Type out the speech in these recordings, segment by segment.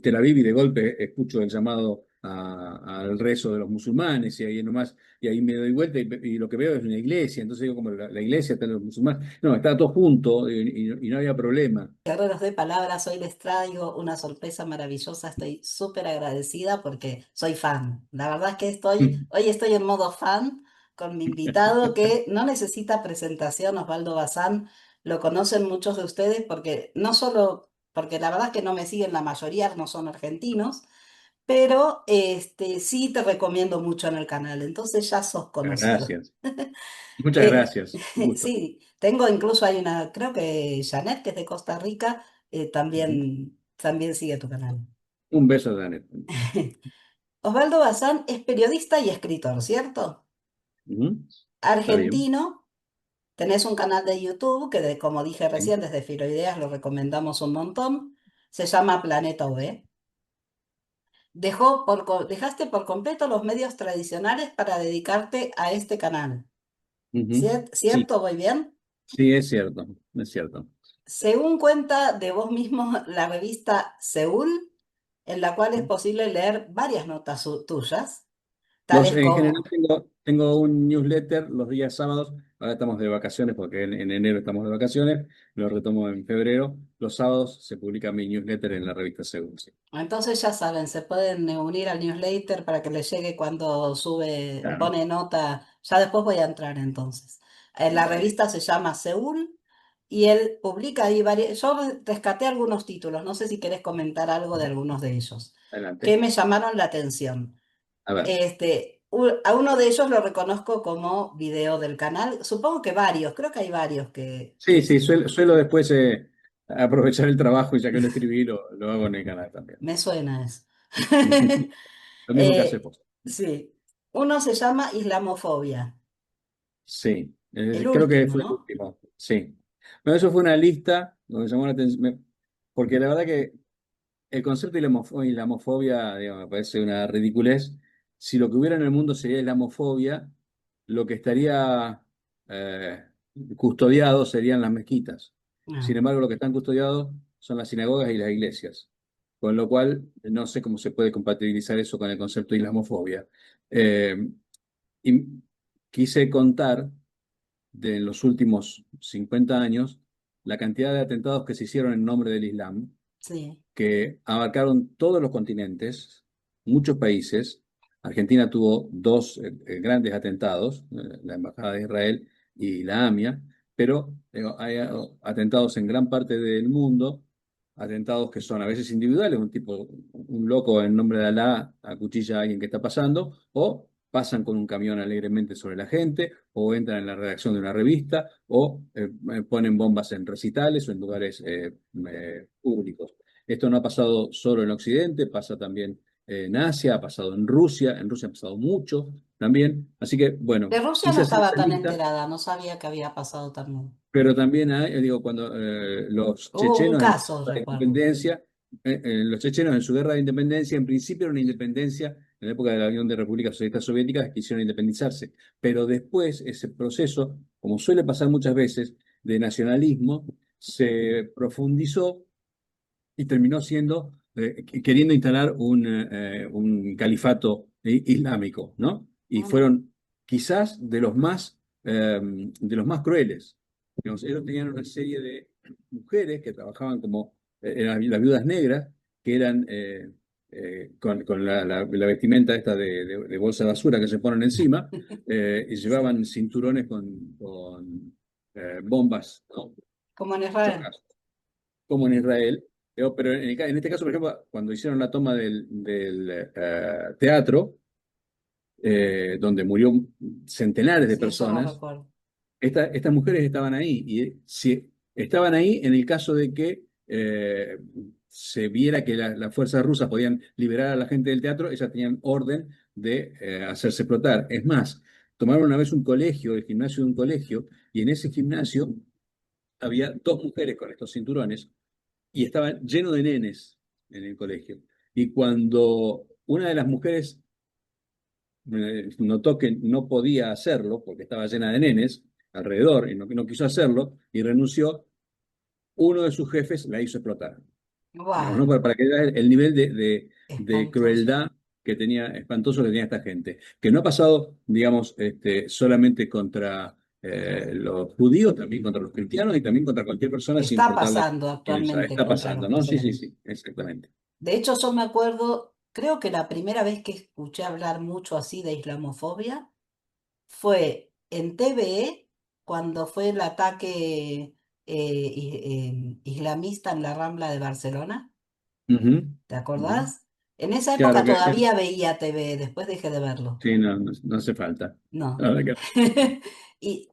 Tel Aviv y de golpe escucho el llamado al rezo de los musulmanes y ahí nomás, y ahí me doy vuelta y lo que veo es una iglesia, entonces digo como la iglesia está los musulmanes, no, está todo junto y no había problema. Guerreros de palabras, hoy les traigo una sorpresa maravillosa. Estoy súper agradecida porque soy fan. La verdad es que hoy estoy en modo fan con mi invitado que no necesita presentación, Osvaldo Bazán. Lo conocen muchos de ustedes porque no solo, porque la verdad es que no me siguen la mayoría, no son argentinos, pero sí te recomiendo mucho en el canal. Entonces ya sos conocido. Gracias, muchas Eh, gracias, un gusto. sí, tengo incluso hay una, creo que Janet, que es de Costa Rica, Ujú. también sigue tu canal. Un beso, Danet. Osvaldo Bazán es periodista y escritor, ¿cierto? Ujú. Está bien. Argentino, tenés un canal de YouTube que, como dije Sí. recién, desde Filoideas lo recomendamos un montón. Se llama Planeta V. Dejaste por completo los medios tradicionales para dedicarte a este canal. Ujú. Sí, ¿Cierto? ¿Voy bien? sí, es cierto, es cierto. Según cuenta de vos mismo la revista Seúl, en la cual es posible leer varias notas tuyas, tales En general como, tengo un newsletter los días sábados. Ahora estamos de vacaciones porque en enero estamos de vacaciones. Lo retomo en febrero. Los sábados se publica mi newsletter en la revista Según. Sí. entonces ya saben, se pueden unir al newsletter para que les llegue cuando sube, Claro. pone nota, ya después voy a entrar entonces. La Dale. revista se llama Seúl y él publica ahí varios, yo rescaté algunos títulos, no sé si querés comentar algo de algunos de ellos, que Adelante. me llamaron la atención. A ver. A uno de ellos lo reconozco como video del canal. Supongo que varios, creo que hay varios Sí, que sí, sí. suelo después aprovechar el trabajo y ya que lo escribí, lo hago en el canal también. Me suena eso. Lo mismo que hace Eh, vos. sí. Uno se llama Islamofobia. Sí, El creo que último, fue el ¿no? último. Sí. Bueno, eso fue una lista donde llamó la atención. Porque la verdad que el concepto de la homofobia, digamos, me parece una ridiculez. Si lo que hubiera en el mundo sería islamofobia, lo que estaría eh, custodiado serían las mezquitas. Ah. Sin embargo, lo que están custodiados son las sinagogas y las iglesias. Con lo cual, no sé cómo se puede compatibilizar eso con el concepto de islamofobia. Y quise contar de los últimos 50 años la cantidad de atentados que se hicieron en nombre del Islam Sí. que abarcaron todos los continentes, muchos países. Argentina tuvo dos grandes atentados, la Embajada de Israel y la AMIA, pero hay atentados en gran parte del mundo, atentados que son a veces individuales, un loco en nombre de Alá acuchilla a alguien que está pasando, o pasan con un camión alegremente sobre la gente, o entran en la redacción de una revista, o ponen bombas en recitales o en lugares públicos. Esto no ha pasado solo en Occidente, pasa también en Asia, ha pasado en Rusia ha pasado mucho también. Así que, bueno, De Rusia no quise hacer estaba esa tan lista, enterada, no sabía que había pasado también. pero también hay, digo, cuando los Hubo un chechenos en caso, la recuerdo. independencia, los chechenos en su guerra de independencia, en principio era una independencia, en la época de la Unión de Repúblicas Socialistas Soviéticas, quisieron independizarse, pero después ese proceso, como suele pasar muchas veces, de nacionalismo, se profundizó y terminó siendo, queriendo instalar un califato islámico, ¿no? Y Ah, mira. fueron quizás de los más crueles. Digamos, ellos tenían una serie de mujeres que trabajaban como eran las viudas negras, que eran con la vestimenta esta de bolsa de basura que se ponen encima, y Sí. llevaban cinturones con bombas, ¿no? Como en Israel. Chocas como en Israel. Pero en este caso, por ejemplo, cuando hicieron la toma del teatro, donde murió centenares de Sí, eso lo personas, recuerdo. estas mujeres estaban ahí. Y si estaban ahí en el caso de que se viera que las fuerzas rusas podían liberar a la gente del teatro, ellas tenían orden de hacerse explotar. Es más, tomaron una vez un colegio, el gimnasio de un colegio, y en ese gimnasio había dos mujeres con estos cinturones y estaba lleno de nenes en el colegio. Y cuando una de las mujeres notó que no podía hacerlo, porque estaba llena de nenes alrededor y no quiso hacerlo, y renunció, uno de sus jefes la hizo explotar. Digamos, ¿no? Wow, Para que veas el nivel de espantoso. crueldad que tenía, espantoso que tenía esta gente. Que no ha pasado, digamos, solamente contra los judíos, también contra los cristianos y también contra cualquier persona sin Está importarle pasando quién sea. actualmente Está contra los pasando, ¿no? Sí, sí, cristianos. sí, exactamente. De hecho, yo me acuerdo, creo que la primera vez que escuché hablar mucho así de islamofobia fue en TVE cuando fue el ataque islamista en la Rambla de Barcelona. Ujú, ¿Te ujú. acordás? En esa época Claro que todavía veía TVE, después dejé de verlo. sí, no, no hace falta. No. La verdad que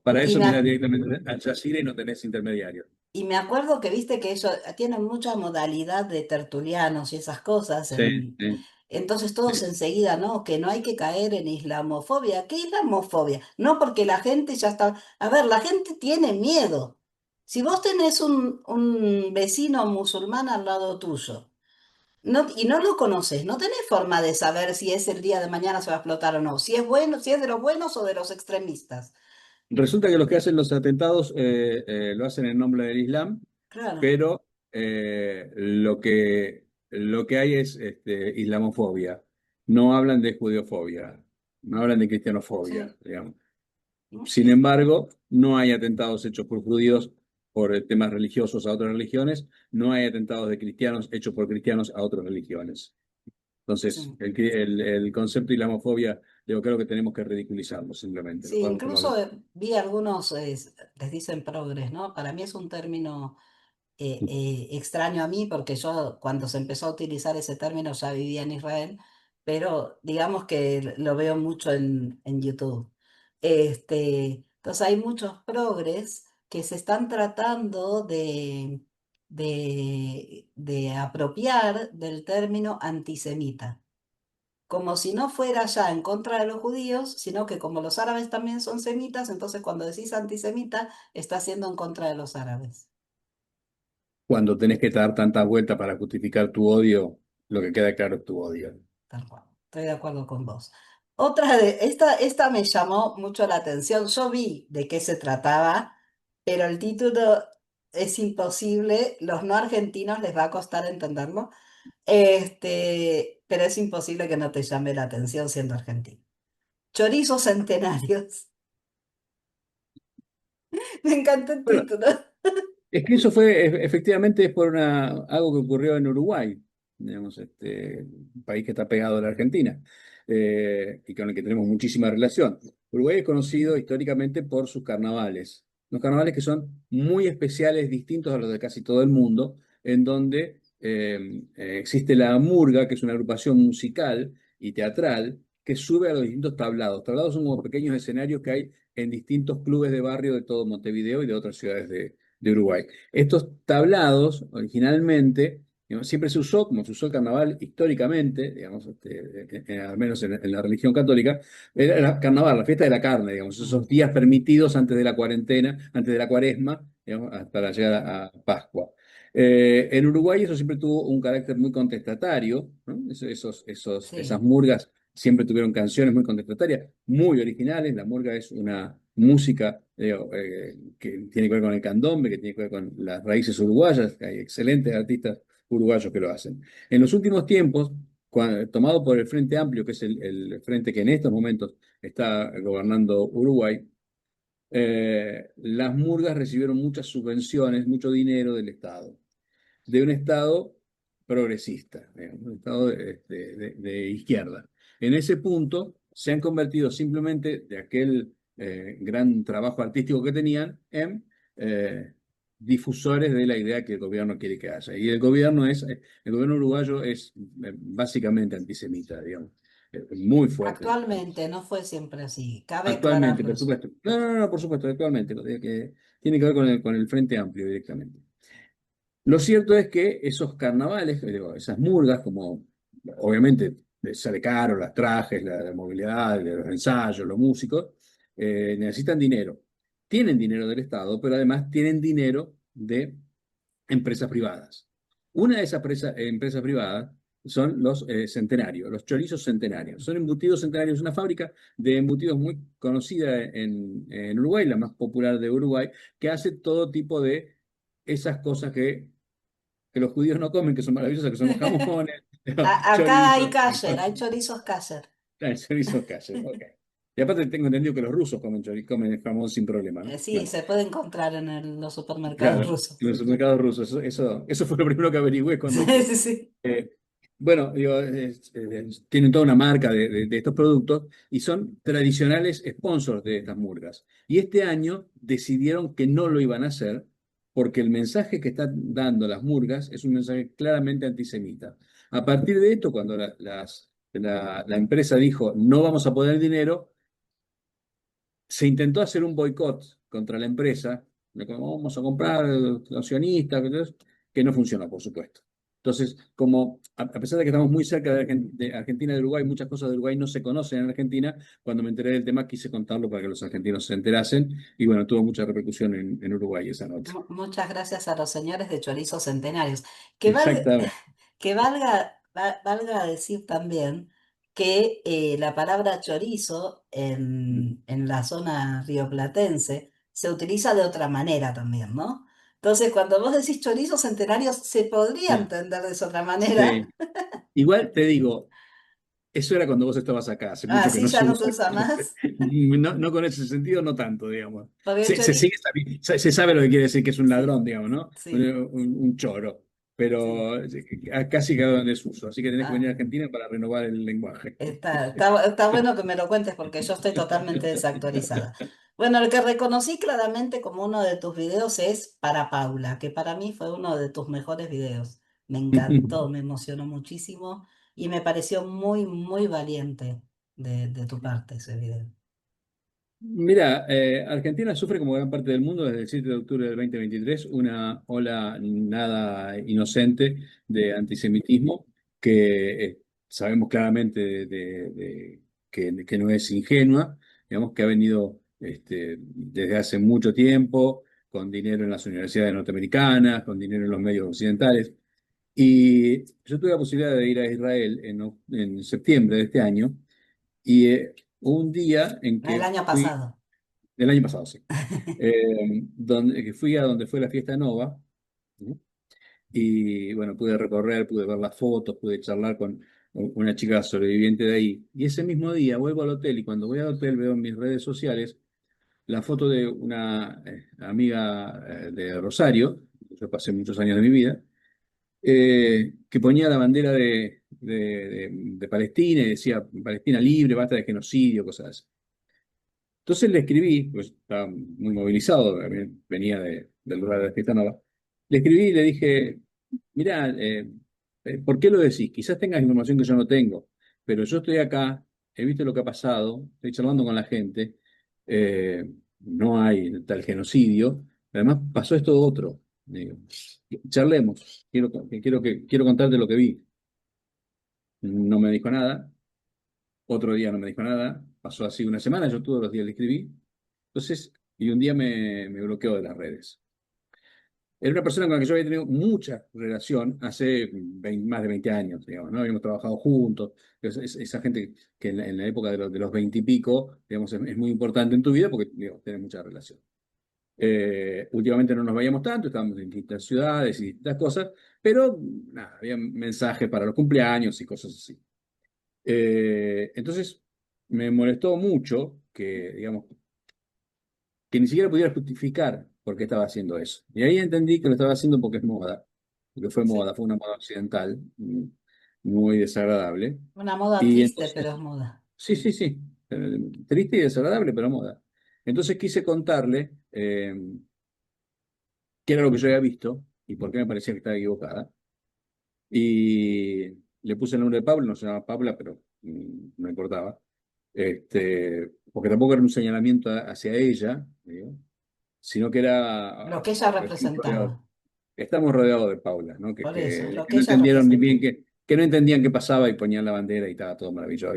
para Y eso me, mira directamente al Jazeera y no tenés intermediario. y me acuerdo que viste que ellos tienen mucha modalidad de tertulianos y esas cosas. Sí, sí, Entonces todos sí. enseguida, ¿no? Que no hay que caer en islamofobia. ¿Qué islamofobia? No porque la gente ya está... A ver, la gente tiene miedo. Si vos tenés un vecino musulmán al lado tuyo y no lo conoces, no tenés forma de saber si es el día de mañana se va a explotar o no, si es bueno, si es de los buenos o de los extremistas. Resulta que los que hacen los atentados lo hacen en nombre del Islam, Claro, pero lo que hay es islamofobia. No hablan de judeofobia, no hablan de cristianofobia, sí. digamos. ¿No? Sin embargo, no hay atentados hechos por judíos por temas religiosos a otras religiones, no hay atentados de cristianos hechos por cristianos a otras religiones. Entonces, Sí. el concepto de islamofobia, yo creo que tenemos que ridiculizarlo simplemente, no Sí, podemos tomarlo. incluso vi algunos, les dicen progres, ¿no? Para mí es un término extraño a mí porque yo cuando se empezó a utilizar ese término ya vivía en Israel, pero digamos que lo veo mucho en YouTube. Entonces hay muchos progres que se están tratando de apropiar del término antisemita como si no fuera ya en contra de los judíos, sino que como los árabes también son semitas, entonces cuando decís antisemita, estás siendo en contra de los árabes. Cuando tenés que dar tantas vueltas para justificar tu odio, lo que queda claro es tu odio. Tal cual. Estoy de acuerdo con vos. Esta me llamó mucho la atención. Yo vi de qué se trataba, pero el título es imposible. Los no argentinos les va a costar entenderlo. Pero es imposible que no te llame la atención siendo argentino. Chorizos centenarios. Me encanta el Bueno, título. es que eso fue, efectivamente, es por algo que ocurrió en Uruguay, digamos, un país que está pegado a la Argentina y con el que tenemos muchísima relación. Uruguay es conocido históricamente por sus carnavales, los carnavales que son muy especiales, distintos a los de casi todo el mundo, en donde existe la murga, que es una agrupación musical y teatral que sube a los distintos tablados. Tablados son como pequeños escenarios que hay en distintos clubes de barrio de todo Montevideo y de otras ciudades de Uruguay. Estos tablados, originalmente, digamos, siempre se usó, como se usó el carnaval históricamente, digamos, al menos en la religión católica, era el carnaval, la fiesta de la carne, digamos, esos días permitidos antes de la cuarentena, antes de la cuaresma, digamos, hasta la llegada a Pascua. En Uruguay eso siempre tuvo un carácter muy contestatario, ¿no? Esas Sí, murgas siempre tuvieron canciones muy contestatarias, muy originales. La murga es una música que tiene que ver con el candombe, que tiene que ver con las raíces uruguayas, que hay excelentes artistas uruguayos que lo hacen. En los últimos tiempos, tomado por el Frente Amplio, que es el frente que en estos momentos está gobernando Uruguay, las murgas recibieron muchas subvenciones, mucho dinero del Estado, de un Estado progresista, digamos, un Estado de izquierda. En ese punto se han convertido simplemente de aquel gran trabajo artístico que tenían en difusores de la idea que el gobierno quiere que haya. Y el gobierno uruguayo es básicamente antisemita, digamos, muy fuerte. actualmente no fue siempre así. Cabe Actualmente, aclararlo por eso. supuesto. No, no, no, por supuesto, actualmente, que tiene que ver con el Frente Amplio directamente. Lo cierto es que esos carnavales, digo, esas murgas, como obviamente les sale caro, las trajes, la movilidad, los ensayos, los músicos, necesitan dinero. Tienen dinero del Estado, pero además tienen dinero de empresas privadas. Una de esas empresas privadas son los centenarios, los chorizos centenarios. Son embutidos centenarios, una fábrica de embutidos muy conocida en Uruguay, la más popular de Uruguay, que hace todo tipo de esas cosas que que los judíos no comen, que son maravillosas, que son los jamones, Acá hay chorizo, kasher, hay chorizos kasher. el chorizo calle, ok. Y aparte tengo entendido que los rusos comen chorizo, comen jamón sin problema, ¿no? Sí, Bueno, se puede encontrar en los supermercados claro, rusos. en los supermercados rusos, eso fue lo primero que averigüé cuando Sí, fui. sí, sí. Eh, bueno, digo, tienen toda una marca de estos productos y son tradicionales sponsors de estas murgas. Y este año decidieron que no lo iban a hacer porque el mensaje que están dando las murgas es un mensaje claramente antisemita. A partir de esto, cuando la empresa dijo no vamos a poner dinero, se intentó hacer un boicot contra la empresa, de cómo vamos a comprar los sionistas, que no funcionó, por supuesto. Entonces, como a pesar de que estamos muy cerca de Argentina y de Uruguay, muchas cosas de Uruguay no se conocen en Argentina, cuando me enteré del tema quise contarlo para que los argentinos se enterasen y bueno, tuvo mucha repercusión en Uruguay esa nota. Muchas gracias a los señores de Chorizos Centenarios. Que valga, Exactamente. valga decir también que la palabra chorizo en la zona rioplatense se utiliza de otra manera también, ¿no? Entonces, cuando vos decís chorizos centenarios, se podría Sí, entender de esa otra manera. sí. Igual te digo, eso era cuando vos estabas acá, hace Ah, mucho que sí, no ya se no se usa. usa más. No, no con ese sentido, no tanto, digamos. Porque Se se sabe lo que quiere decir que es un sí, ladrón, digamos, ¿no? sí, Un choro. sí. Pero casi quedó en desuso. Así que tenés que venir a Ah. Argentina para renovar el lenguaje. Está bueno que me lo cuentes porque yo estoy totalmente desactualizada. Bueno, el que reconocí claramente como uno de tus videos es Para Paula, que para mí fue uno de tus mejores videos. Me encantó, me emocionó muchísimo y me pareció muy, muy valiente de tu parte ese video. Mira, Argentina sufre como gran parte del mundo desde el 7 de octubre del 2023 una ola nada inocente de antisemitismo que sabemos claramente que no es ingenua, digamos que ha venido desde hace mucho tiempo con dinero en las universidades norteamericanas, con dinero en los medios occidentales. Y yo tuve la posibilidad de ir a Israel en septiembre de este año y un día en El que año fui pasado. del año pasado, sí. Que fui a donde fue la fiesta Nova, ¿no? Y bueno, pude recorrer, pude ver las fotos, pude charlar con una chica sobreviviente de ahí. Y ese mismo día vuelvo al hotel y cuando voy al hotel veo en mis redes sociales la foto de una amiga de Rosario, yo pasé muchos años de mi vida, que ponía la bandera de Palestina y decía Palestina libre, basta de genocidio, cosas así. Entonces le escribí, pues estaba muy movilizado, venía del lugar de la fiesta Nova. Le escribí y le dije, mirá, ¿por qué lo decís? Quizás tengas información que yo no tengo, pero yo estoy acá, he visto lo que ha pasado, estoy charlando con la gente, no hay tal genocidio, además pasó esto otro. Digo, charlemos, quiero contarte lo que vi. No me dijo nada, otro día no me dijo nada, pasó así una semana, yo todos los días le escribí. Entonces, y un día me bloqueó de las redes. Era una persona con la que yo había tenido mucha relación hace más de 20 años, digamos, ¿no? Habíamos trabajado juntos. Esa gente que en la época de los 20 y pico, digamos, es muy importante en tu vida porque, digamos, tienes mucha relación. Últimamente no nos veíamos tanto, estábamos en distintas ciudades y distintas cosas, pero nada, había mensajes para los cumpleaños y cosas así. Entonces, me molestó mucho que, digamos, que ni siquiera pudiera justificar por qué estaba haciendo eso. Y ahí entendí que lo estaba haciendo porque es moda, porque fue Sí. moda, fue una moda occidental, muy desagradable. Una moda Y triste, pero es entonces, moda. sí, sí, sí, triste y desagradable, pero moda. Entonces quise contarle qué era lo que yo había visto y por qué me parecía que estaba equivocada. Y le puse el nombre de Pablo, no se llama Pabla, pero no importaba. Porque tampoco era un señalamiento hacia ella, digo, sino que era, Lo que ella estamos rodeados, representaba. estamos rodeados de Paula, ¿no? Por eso, lo Que que no ella entendieron ni bien representaba. que no entendían qué pasaba y ponían la bandera y estaba todo maravilloso.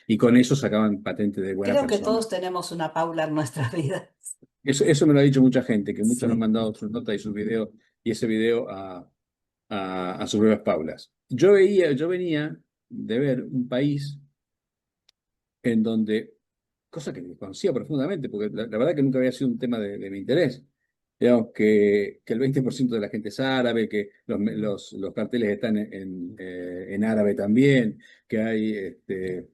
Y con eso sacaban patente de buena Creo que persona. todos tenemos una Paula en nuestras vidas. Eso me lo ha dicho mucha gente, que muchos han Sí. mandado sus notas y sus videos y ese video a sus nuevas Paulas. Yo venía de ver un país en donde, cosa que desconocía profundamente, porque la verdad que nunca había sido un tema de mi interés, digamos, que el 20% de la gente es árabe, que los carteles están en árabe también, que hay, que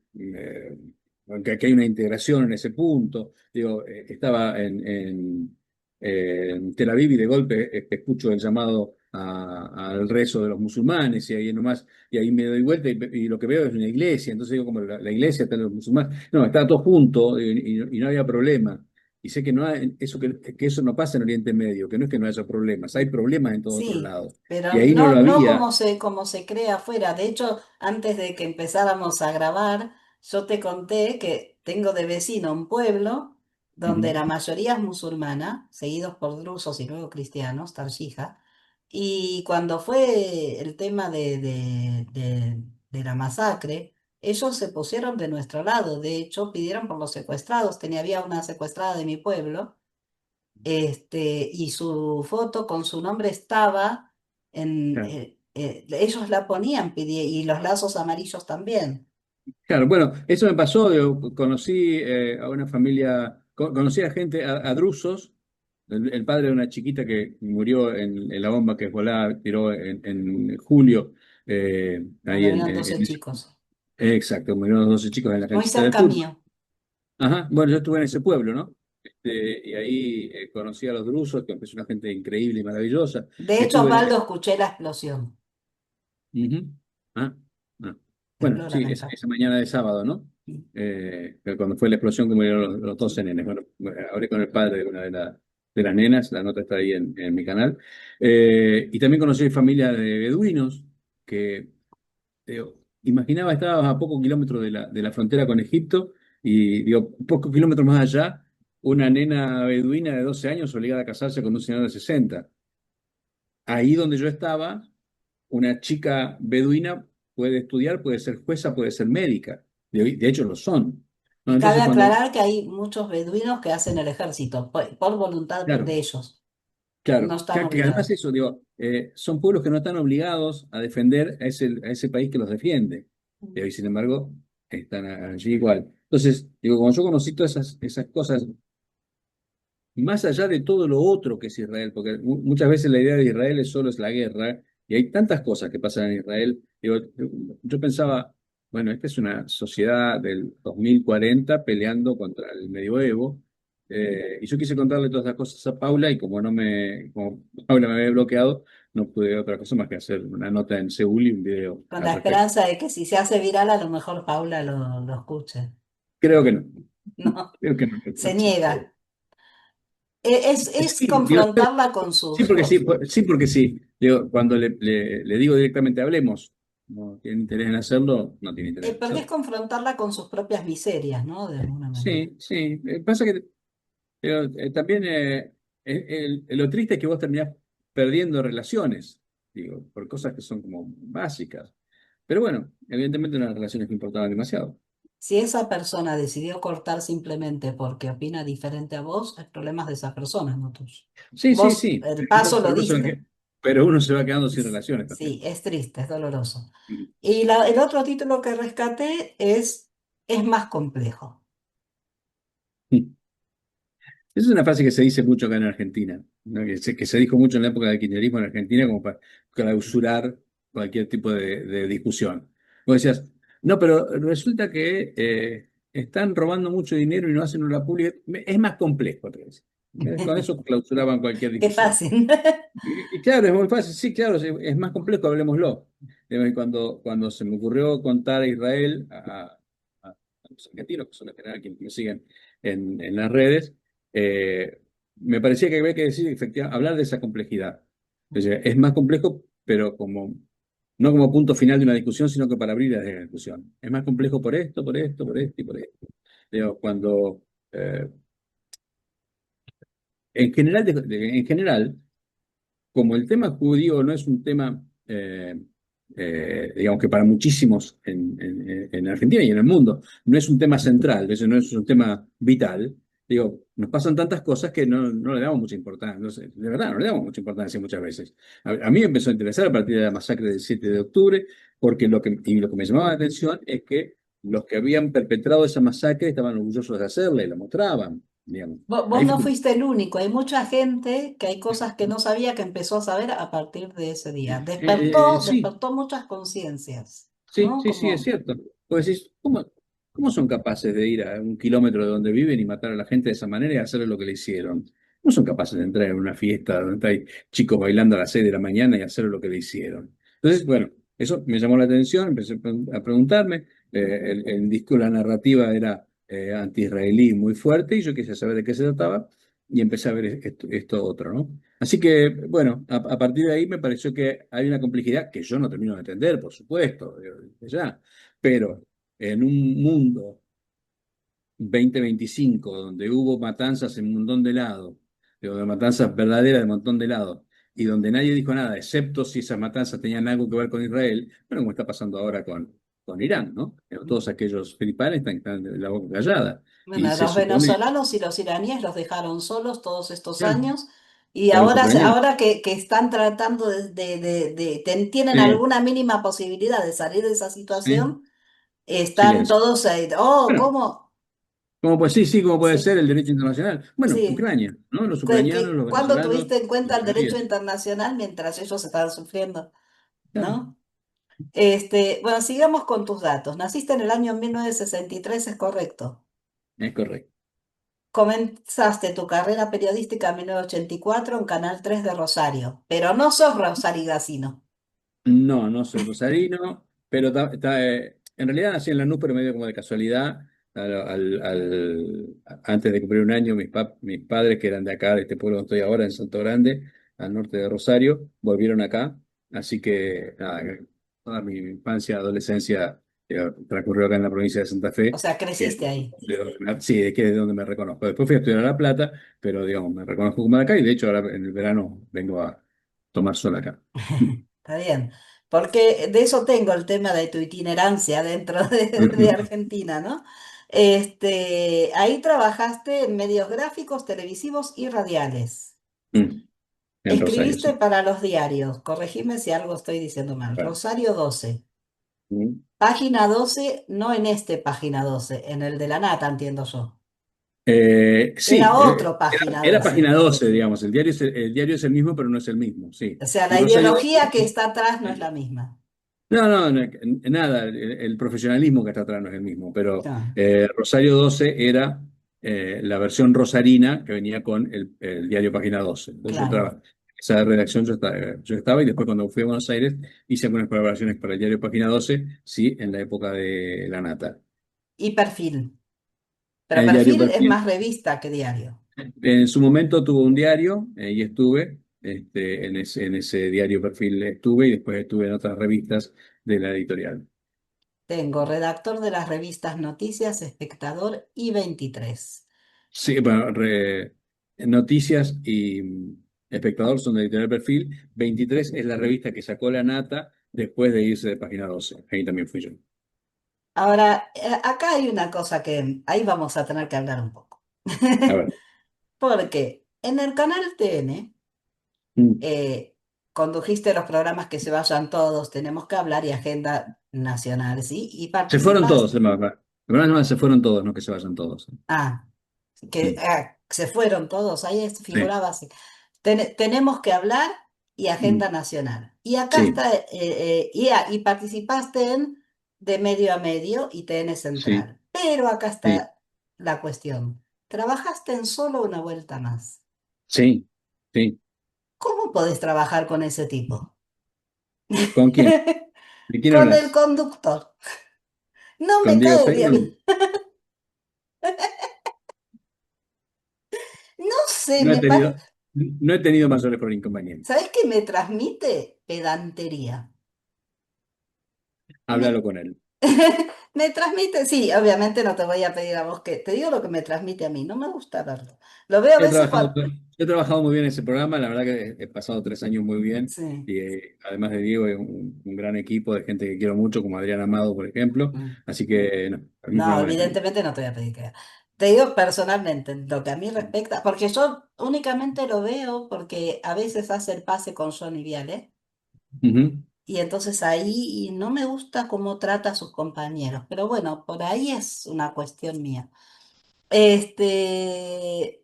hay una integración en ese punto. Digo, estaba en Tel Aviv y de golpe escucho el llamado al rezo de los musulmanes y ahí nomás, y ahí me doy vuelta y lo que veo es una iglesia, entonces digo como la iglesia, están los musulmanes, no, estaba todo junto y no había problema. Y sé que no hay, que eso no pasa en Oriente Medio, que no es que no haya problemas, hay problemas en todos otros Sí, lados. pero Y ahí no no, lo no había. como se cree afuera. De hecho, antes de que empezáramos a grabar, yo te conté que tengo de vecino un pueblo donde Ujú. la mayoría es musulmana, seguidos por drusos y luego cristianos, Tarjija. Y cuando fue el tema de la masacre, ellos se pusieron de nuestro lado. De hecho, pidieron por los secuestrados. Había una secuestrada de mi pueblo y su foto con su nombre estaba Claro. ellos la ponían y los lazos amarillos también. Claro, bueno, eso me pasó, conocí a una familia, conocí a gente, a drusos, el padre de una chiquita que murió en la bomba que volaba, tiró en julio, ahí Donde habían 12 chicos. exacto, murieron los 12 chicos en la Muy canchita de cerca fútbol. mío. Ajá, bueno, yo estuve en ese pueblo, ¿no? Y ahí conocí a los drusos, que es una gente increíble y maravillosa. De hecho, Estuve, Osvaldo, escuché la explosión. ujú. Ah, ah. Bueno, Tembló la sí, casa. esa mañana de sábado, ¿no? Cuando fue la explosión que murieron los 12 nenes. Bueno, hablé con el padre de una de las nenas, la nota está ahí en mi canal. Y también conocí familia de beduinos que eh, imaginaba, estábamos a pocos kilómetros de la frontera con Egipto y, digo, pocos kilómetros más allá, una nena beduina de 12 años obligada a casarse con un señor de 60. Ahí donde yo estaba, una chica beduina puede estudiar, puede ser jueza, puede ser médica. De hecho, lo son. ¿No? Y cabe Entonces, cuando, aclarar que hay muchos beduinos que hacen el ejército por voluntad claro, de ellos. No claro, están que además obligados. eso, digo, son pueblos que no están obligados a defender a ese país que los defiende. Y sin embargo, están allí igual. Entonces, digo, cuando yo conocí todas esas cosas, más allá de todo lo otro que es Israel, porque muchas veces la idea de Israel es solo es la guerra, y hay tantas cosas que pasan en Israel. Digo, yo pensaba, bueno, esta es una sociedad del 2040 peleando contra el medioevo, y yo quise contarle todas las cosas a Paula, y como Paula me había bloqueado, no pude otra cosa más que hacer una nota en Seúl y un video Con al la respecto. esperanza de que si se hace viral, a lo mejor Paula lo escuche. Creo que no, No, creo que no. se niega. Es Sí, digo, confrontarla con sí, sus, porque sí, sí, porque sí. Digo, cuando le digo directamente hablemos, no tiene interés en hacerlo, no tiene interés en porque es hacerlo. confrontarla con sus propias miserias, ¿no? De alguna manera. Sí, sí. Pasa que también lo triste es que vos terminás perdiendo relaciones, digo, por cosas que son como básicas. Pero bueno, evidentemente unas relaciones que importaban demasiado. Si esa persona decidió cortar simplemente porque opina diferente a vos, el problema es de esa persona, no tuyo. Sí, sí, Vos sí. el paso lo diste. Pero uno se va quedando sin relaciones Sí, también. es triste, es doloroso. Y el otro título que rescaté es más complejo. Esa es una frase que se dice mucho acá en Argentina, ¿no? Que se dijo mucho en la época del kirchnerismo en Argentina como para clausurar cualquier tipo de discusión. Vos decías, no, pero resulta que están robando mucho dinero y no hacen una pública. Es más complejo, te decía. Con eso clausuraban cualquier Qué discusión. fácil. Y claro, es muy fácil, sí, claro, es más complejo, hablemoslo. Y cuando se me ocurrió contar a Israel, a los argentinos, que son en general quienes me siguen en las redes, me parecía que había que decir, efectivamente, hablar de esa complejidad. Es más complejo, pero no como punto final de una discusión, sino que para abrir la discusión. Es más complejo por esto, por esto, por esto y por esto. Digo, eh, en general, como el tema judío no es un tema, digamos que para muchísimos en Argentina y en el mundo, no es un tema central, es decir, no es un tema vital, digo, nos pasan tantas cosas que no le damos mucha importancia, no sé, de verdad, no le damos mucha importancia muchas veces. A mí me empezó a interesar a partir de la masacre del 7 de octubre, porque lo que me llamaba la atención es que los que habían perpetrado esa masacre estaban orgullosos de hacerla y la mostraban. digamos. Vos Ahí no fue, fuiste el único, hay mucha gente que hay cosas que no sabía que empezó a saber a partir de ese día. sí, Despertó muchas conciencias, sí, ¿no? sí, sí, es Como, cierto. Pues decís, ¿cómo son capaces de ir a 1 kilómetro de donde viven y matar a la gente de esa manera y hacerle lo que le hicieron? ¿Cómo son capaces de entrar en una fiesta donde hay chicos bailando a las 6 de la mañana y hacerle lo que le hicieron? Entonces, bueno, eso me llamó la atención, empecé a preguntarme. El discurso, la narrativa era anti-israelí muy fuerte y yo quise saber de qué se trataba y empecé a ver esto otro, ¿no? Así que, bueno, a partir de ahí me pareció que hay una complejidad que yo no termino de entender, por supuesto, digo, desde ya, pero en un mundo 2025 donde hubo matanzas en un montón de lados, de matanzas verdaderas de un montón de lados, y donde nadie dijo nada, excepto si esas matanzas tenían algo que ver con Israel, bueno, como está pasando ahora con Irán, ¿no? Todos aquellos filipanes están de la boca callada, y bueno, se los supone, venezolanos y los iraníes los dejaron solos todos estos ya, años y a los ahora, ucranianos, ahora que están tratando tienen sí, alguna mínima posibilidad de salir de esa sí, situación, están silencio. todos ahí, oh, Bueno, ¿cómo? como pues sí, sí, como puede Sí, ser el derecho internacional. Bueno, sí. Ucrania, ¿no? Los ucranianos, los ¿Cuándo venezolanos, tuviste en cuenta las el derecho minorías. internacional mientras ellos estaban sufriendo? Claro, ¿No? Bueno, sigamos con tus datos. Naciste en el año 1963, ¿es correcto? es correcto. Comenzaste tu carrera periodística en 1984 en Canal 3 de Rosario, pero no sos rosarigacino. No, no soy rosarino, pero en realidad nací en Lanús, pero medio como de casualidad. Antes de cumplir un año, mis padres, que eran de acá, de este pueblo donde estoy ahora, en Salto Grande, al norte de Rosario, volvieron acá. Así que nada, toda mi infancia, adolescencia transcurrió acá en la provincia de Santa O Fe, sea, que es creciste ahí. sí, que es de donde me reconozco. Después fui a estudiar a La Plata, pero digamos, me reconozco como de acá y de hecho ahora en el verano vengo a tomar sol acá. Está bien. Porque de eso tengo el tema de tu itinerancia dentro de Argentina, ¿no? Ahí trabajaste en medios gráficos, televisivos y radiales. Mm, en Rosario, Escribiste sí. para los diarios, corregime si algo estoy diciendo mal. Bueno, Rosario 12, mm. Página 12, no en Página 12, en el de la Nata, entiendo yo. Era Sí, otro era, Página era 12. página 12, digamos. El diario es el mismo, pero no es el mismo, sí. O sea, Y la Rosario ideología que 12, está atrás no es la eh, misma. no, no, no, nada, el profesionalismo que está atrás no es el mismo, pero Ah, Rosario 12 era la versión rosarina que venía con el diario Página 12. Entonces yo claro. trabajaba, esa redacción yo estaba y después cuando fui a Buenos Aires hice algunas colaboraciones para el diario Página 12, sí, en la época de La Nata. Y perfil. Pero El diario perfil es Perfil más revista que diario. en su momento tuve un diario y estuve, en ese diario Perfil estuve y después estuve en otras revistas de la editorial. Tengo redactor de las revistas Noticias, Espectador y 23. Sí, bueno, Noticias y Espectador son de editorial Perfil. 23 es la revista que sacó la Nata después de irse de Página 12. Ahí también fui yo. Ahora, acá hay una cosa que ahí vamos a tener que hablar un poco. A ver. Porque en el canal TN Mm. eh, condujiste los programas Que se vayan todos, Tenemos que hablar y Agenda Nacional, ¿sí? Y Se fueron participaste. todos, no, se fueron todos, no que se vayan todos. Ah, Mm. se fueron todos, ahí Sí, figuraba así. Tenemos que hablar y mm, Agenda Nacional. Y acá sí, está, y participaste en De Medio a Medio y TN sí, Central. Pero acá sí, está la cuestión. Trabajaste en Solo una vuelta más. sí, sí. ¿Cómo podés trabajar con ese tipo? ¿Con quién? ¿De quién Con el hablas? conductor. No ¿Con me Diego cae bien. Feynman? No sé, No he tenido, no he tenido mayores por inconvenientes. ¿Sabés qué me transmite? Pedantería. Háblalo con él. Me transmite, sí, obviamente no te voy a pedir a vos que te digo lo que me transmite a mí, no me gusta verlo. Lo veo a He veces trabajado, cuando... he trabajado muy bien en ese programa, la verdad que he pasado 3 años muy bien. Sí. Y además de Diego, hay un gran equipo de gente que quiero mucho, como Adrián Amado, por ejemplo. Mm. Así que, no, para mí fue una No, buena experiencia. evidentemente no te voy a pedir que... Te digo personalmente, en lo que a mí respecta, porque yo únicamente lo veo porque a veces hace el pase con Johnny Viale, Ujú. y entonces ahí no me gusta cómo trata a sus compañeros, pero bueno, por ahí es una cuestión mía.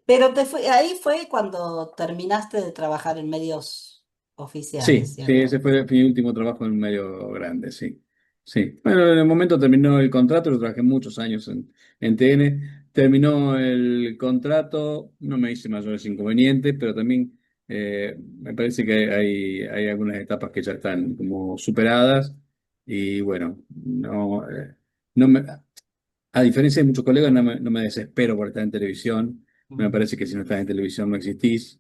Pero ahí fue cuando terminaste de trabajar en medios oficiales, Sí, sí, ese ¿cierto? fue mi último trabajo en un medio grande, sí. Sí. Bueno, en el momento terminó el contrato, yo trabajé muchos años en TN. Terminó el contrato, no me hice mayores inconvenientes, pero también me parece que hay algunas etapas que ya están como superadas. Y bueno, no me, a diferencia de muchos colegas, no me desespero por estar en televisión. Me Mm. parece que si no estás en televisión no existís.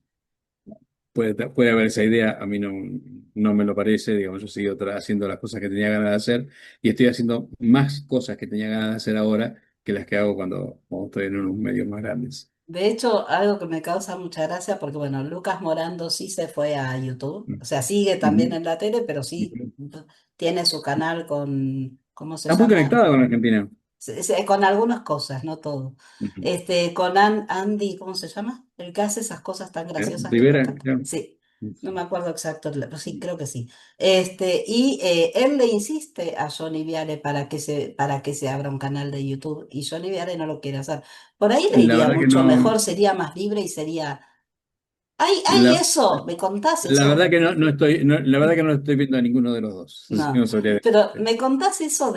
Puede haber esa idea, a mí no me lo parece, digamos, yo sigo haciendo las cosas que tenía ganas de hacer y estoy haciendo más cosas que tenía ganas de hacer ahora que las que hago cuando estoy en unos medios más grandes. De hecho, algo que me causa mucha gracia, porque bueno, Lucas Morando sí se fue a YouTube, o sea, sigue también Ujú. en la tele, pero sí tiene su canal con, ¿cómo se Estás muy llama? conectada con Argentina. Con algunas cosas, no todo. Ujú. Con Andy, ¿cómo se llama? El que hace esas cosas tan graciosas que me Rivera, encantan. claro. Sí, no me acuerdo exacto, pero sí, creo que sí. Él le insiste a Johnny Viale para que se abra un canal de YouTube y Johnny Viale no lo quiere hacer. Por ahí le La iría verdad que mucho no, mejor, sería más libre y sería. ¡Ay, la, eso! ¿Me contás la verdad eso? que no estoy, la verdad que no estoy viendo a ninguno de los dos. Así que No, no sabría pero decirte. me contás eso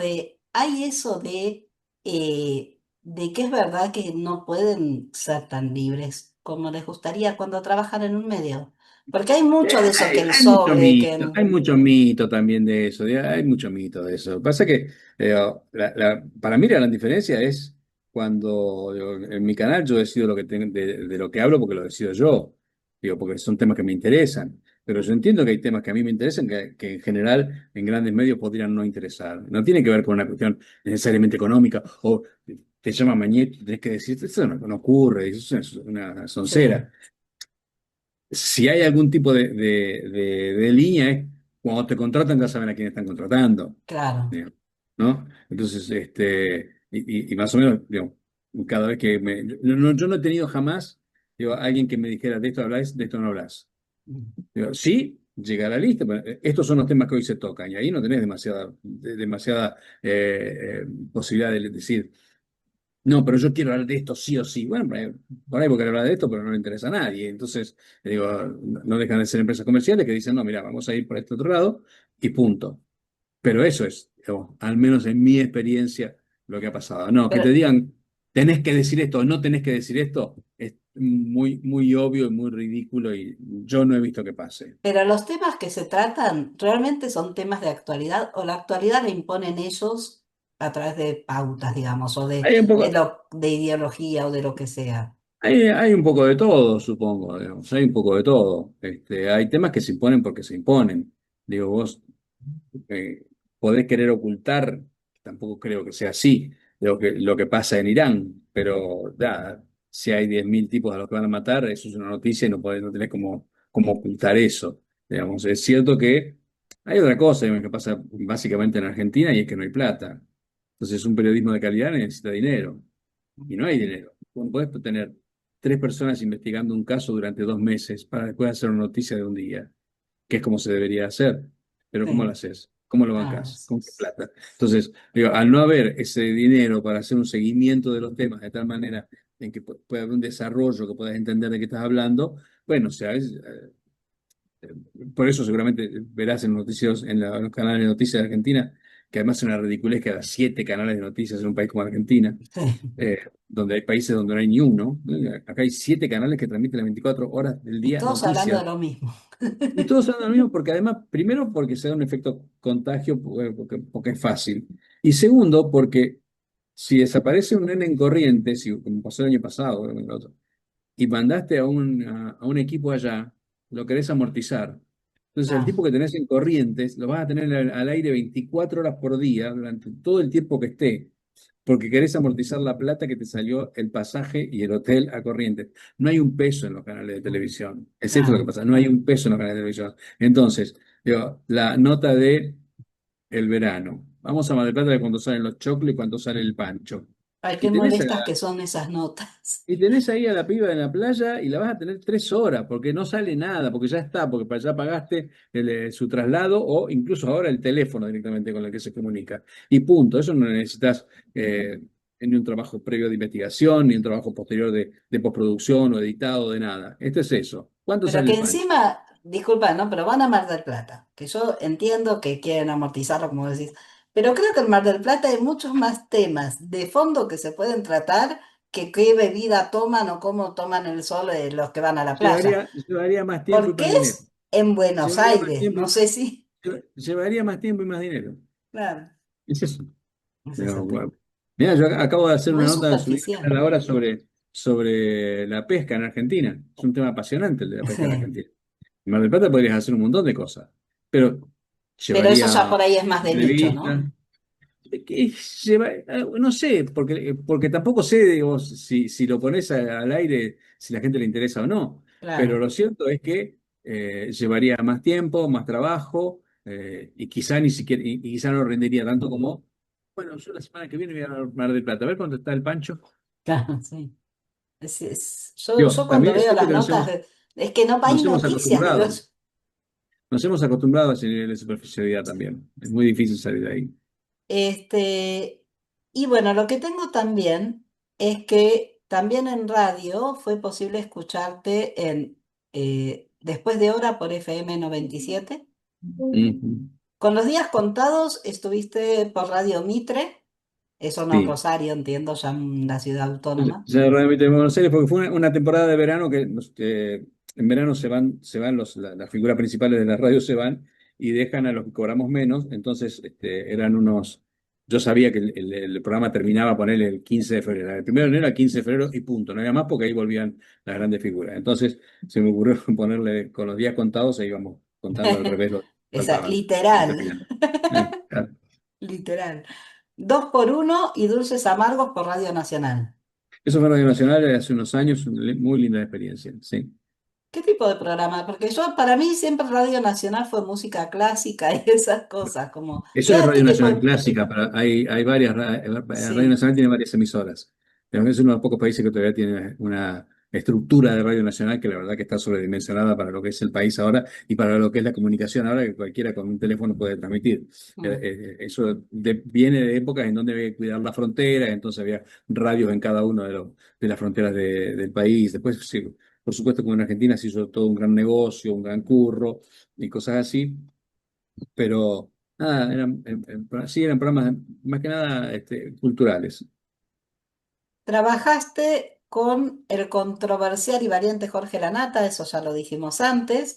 hay eso de que es verdad que no pueden ser tan libres como les gustaría cuando trabajan en un medio. Porque hay mucho de eso que el sobre, que Hay mucho mito también de eso, hay mucho mito de eso. Pasa que para mí la gran diferencia es cuando en mi canal yo decido lo que de lo que hablo porque lo decido yo, digo, porque son temas que me interesan. Pero yo entiendo que hay temas que a mí me interesan que en general en grandes medios podrían no interesar. No tiene que ver con una cuestión necesariamente económica o te llama Mañeto, tenés que decir, eso no ocurre, eso es una sí, soncera. Si hay algún tipo de línea, es cuando te contratan ya saben a quién están contratando, claro. digamos, ¿no? Entonces, y más o menos, digamos, cada vez que yo no he tenido jamás, digo, alguien que me dijera, de esto habláis, de esto no hablas. Digo, sí, llega a la lista, pero estos son los temas que hoy se tocan, y ahí no tenés demasiada posibilidad de decir, no, pero yo quiero hablar de esto sí o sí. Bueno, por ahí vos querés hablar de esto, pero no le interesa a nadie. Entonces, digo, no dejan de ser empresas comerciales que dicen, no, mira, vamos a ir por este otro lado y punto. Pero eso es, digamos, al menos en mi experiencia, lo que ha pasado. No, que Pero, te digan, tenés que decir esto o no tenés que decir esto, es muy obvio y muy ridículo y yo no he visto que pase. pero los temas que se tratan realmente son temas de actualidad o la actualidad la imponen ellos a través de pautas, digamos, o Hay un poco, de ideología o de lo que sea. hay un poco de todo, supongo, digamos, hay un poco de todo. Hay temas que se imponen porque se imponen. Digo, vos eh, podés querer ocultar, tampoco creo que sea así, lo que pasa en Irán, pero si hay 10.000 tipos a los que van a matar, eso es una noticia y no tenés como ocultar eso. Digamos, es cierto que hay otra cosa digamos, que pasa básicamente en Argentina y es que no hay plata. Entonces, un periodismo de calidad necesita dinero y no hay dinero. No podés tener tres personas investigando un caso durante 2 meses para después hacer una noticia de un día que es como se debería hacer. Pero ¿cómo lo Sí. haces? ¿Cómo lo Ah, bancás? ¿Con qué plata? Entonces, digo, al no haber ese dinero para hacer un seguimiento de los temas de tal manera en que pueda haber un desarrollo que puedas entender de qué estás hablando, bueno, o sea, por eso seguramente verás en noticios, en los canales de noticias de Argentina, que además es una ridiculez que haya 7 canales de noticias en un país como Argentina, sí. donde hay países donde no hay ni uno. Acá hay 7 canales que transmiten las 24 horas del Y día todos hablando noticias. de lo mismo. Y todos son lo mismo porque además, primero porque se da un efecto contagio, porque es fácil. Y segundo, porque si desaparece un nene en Corrientes, como pasó el año pasado, o el otro, y mandaste a un equipo allá, lo querés amortizar. Entonces, el tipo Ah, que tenés en Corrientes lo vas a tener al aire 24 horas por día durante todo el tiempo que esté, porque querés amortizar la plata que te salió el pasaje y el hotel a Corrientes. No hay un peso en los canales de televisión. Es esto lo que claro. pasa, no hay un peso en los canales de televisión. Entonces, digo, la nota de el verano. Vamos a Mar del Plata de cuando salen los choclos y cuando sale el pancho. Ay, Y qué tenés molestas que son esas notas. y tenés ahí a la piba en la playa y la vas a tener 3 horas porque no sale nada, porque ya está, porque para allá pagaste su traslado o incluso ahora el teléfono directamente con el que se comunica. Y punto, eso no necesitas. ni un trabajo previo de investigación, ni un trabajo posterior de postproducción o editado, de nada. Esto es eso. ¿Cuánto Pero sale que el pancho? encima, disculpa, ¿no? Pero van a Mar del Plata, que yo entiendo que quieren amortizarlo, como decís, pero creo que en Mar del Plata hay muchos más temas de fondo que se pueden tratar que qué bebida toman o cómo toman el sol los que van a la playa. Llevaría más tiempo y Porque más dinero. es en Buenos Llevaría más Aires, tiempo no sé si. llevaría más tiempo y más dinero. Claro, Es eso. ese es Pero, el tema. bueno. Mira, yo acabo de hacer Muy una nota, subí una superficial. nota ahora sobre la pesca en Argentina. Es un tema apasionante el de la pesca en Sí. Argentina. En Mar del Plata podrías hacer un montón de cosas, pero Pero eso ya llevaría por ahí es más de nicho, entrevistas. ¿no? No sé, porque tampoco sé, digo, si lo pones al aire, si la gente le interesa o no. Pero Claro. lo cierto es que llevaría más tiempo, más trabajo, y quizá ni siquiera, y quizá no rendiría tanto como, bueno, yo la semana que viene voy a Mar del Plata, a ver cuánto está el pancho. Claro, sí. Yo Digo, cuando también es veo cierto las que notas, es que no hay nos hemos noticias, digo yo. acostumbrado, nos hemos acostumbrado a ese nivel de superficialidad también. Es muy difícil salir de ahí. Este, y bueno, lo que tengo también es que también en radio fue posible escucharte en Después de Hora por FM 97. Ujú. Con los días contados estuviste por Radio Mitre, eso no Sí. Rosario, entiendo, ya en la ciudad autónoma. Se realmente en Buenos Aires porque fue una temporada de verano que en verano se van las figuras principales de la radio se van y dejan a los que cobramos menos. Entonces, eran unos. Yo sabía que el programa terminaba ponerle el 15 de febrero. El primero de enero al 15 de febrero y punto. No había más porque ahí volvían las grandes figuras. Entonces, se me ocurrió ponerle con los días contados e íbamos contando al revés lo que Esa, faltaban para literal, terminar. Claro. literal. Dos por uno y Dulces Amargos por Radio Nacional. Eso fue Radio Nacional hace unos años, una muy linda experiencia. Sí. ¿Qué tipo de programa? Porque yo, para mí, siempre Radio Nacional fue música clásica y esas cosas, como, Eso es ¿qué Radio tipo Nacional de... Clásica, pero hay varias, Radio Sí. Nacional tiene varias emisoras. Pero es uno de los pocos países que todavía tiene una estructura de Radio Nacional que la verdad que está sobredimensionada para lo que es el país ahora y para lo que es la comunicación ahora, que cualquiera con un teléfono puede transmitir. Mm. Eso viene de épocas en donde había que cuidar las fronteras, entonces había radios en cada uno de las fronteras del país. Después, sí, por supuesto, como en Argentina se hizo todo un gran negocio, un gran curro y cosas así. Pero nada, sí, eran programas más que nada culturales. Trabajaste con el controversial y variante Jorge Lanata, eso ya lo dijimos antes.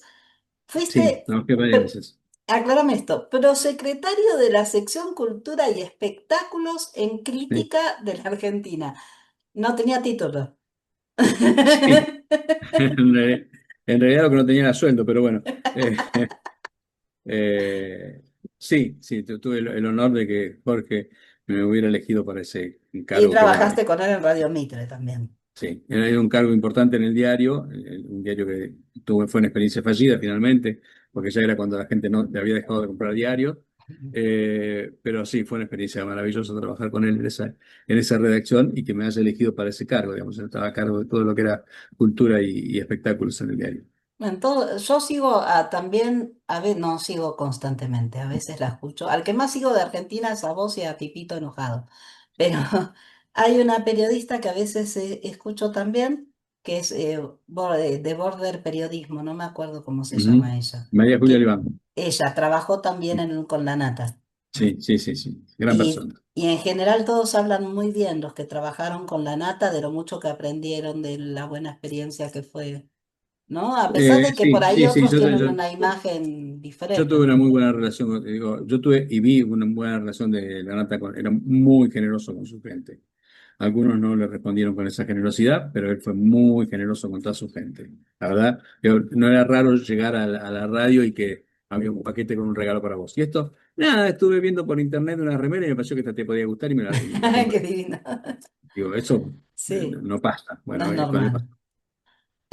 Sí, Fuiste, trabajé varias pr- veces. aclárame esto, prosecretario de la sección Cultura y Espectáculos en Sí, Crítica de la Argentina. No tenía título. sí. En realidad lo que no tenía era sueldo, pero bueno. Eh, eh, sí, sí, tuve el honor de que Jorge me hubiera elegido para ese Y cargo que era. trabajaste con él en Radio Mitre también. Sí, era un cargo importante en el diario, un diario que fue una experiencia fallida finalmente, porque ya era cuando la gente no le había dejado de comprar diario. Pero sí, fue una experiencia maravillosa trabajar con él en esa redacción y que me haya elegido para ese cargo, digamos, él estaba a cargo de todo lo que era cultura y espectáculos en el diario. Yo sigo también, a ver, no sigo constantemente, a veces la escucho. Al que más sigo de Argentina es a vos y a Pipito Enojado. Pero hay una periodista que a veces escucho también, que es de Border Periodismo, no me acuerdo cómo se Ujú. llama ella. María Julia Que Oliván. ella trabajó también con la nata. Sí, sí, sí, sí, gran Y, persona. y en general todos hablan muy bien, los que trabajaron con la nata, de lo mucho que aprendieron, de la buena experiencia que fue. ¿No? A pesar de que por Sí, ahí sí, sí, otros tienen una imagen yo tuve diferente. una muy buena relación, digo, yo tuve y vi una buena relación de la Nata era muy generoso con su gente. Algunos no le respondieron con esa generosidad, pero él fue muy generoso con toda su gente. La verdad, no era raro llegar a la radio y que había un paquete con un regalo para vos. Y esto, nada, estuve viendo por internet una remera y me pareció que esta te podía gustar y la Qué compré. divino. Digo, eso Sí, no pasa. no Bueno, es con él normal. pasó.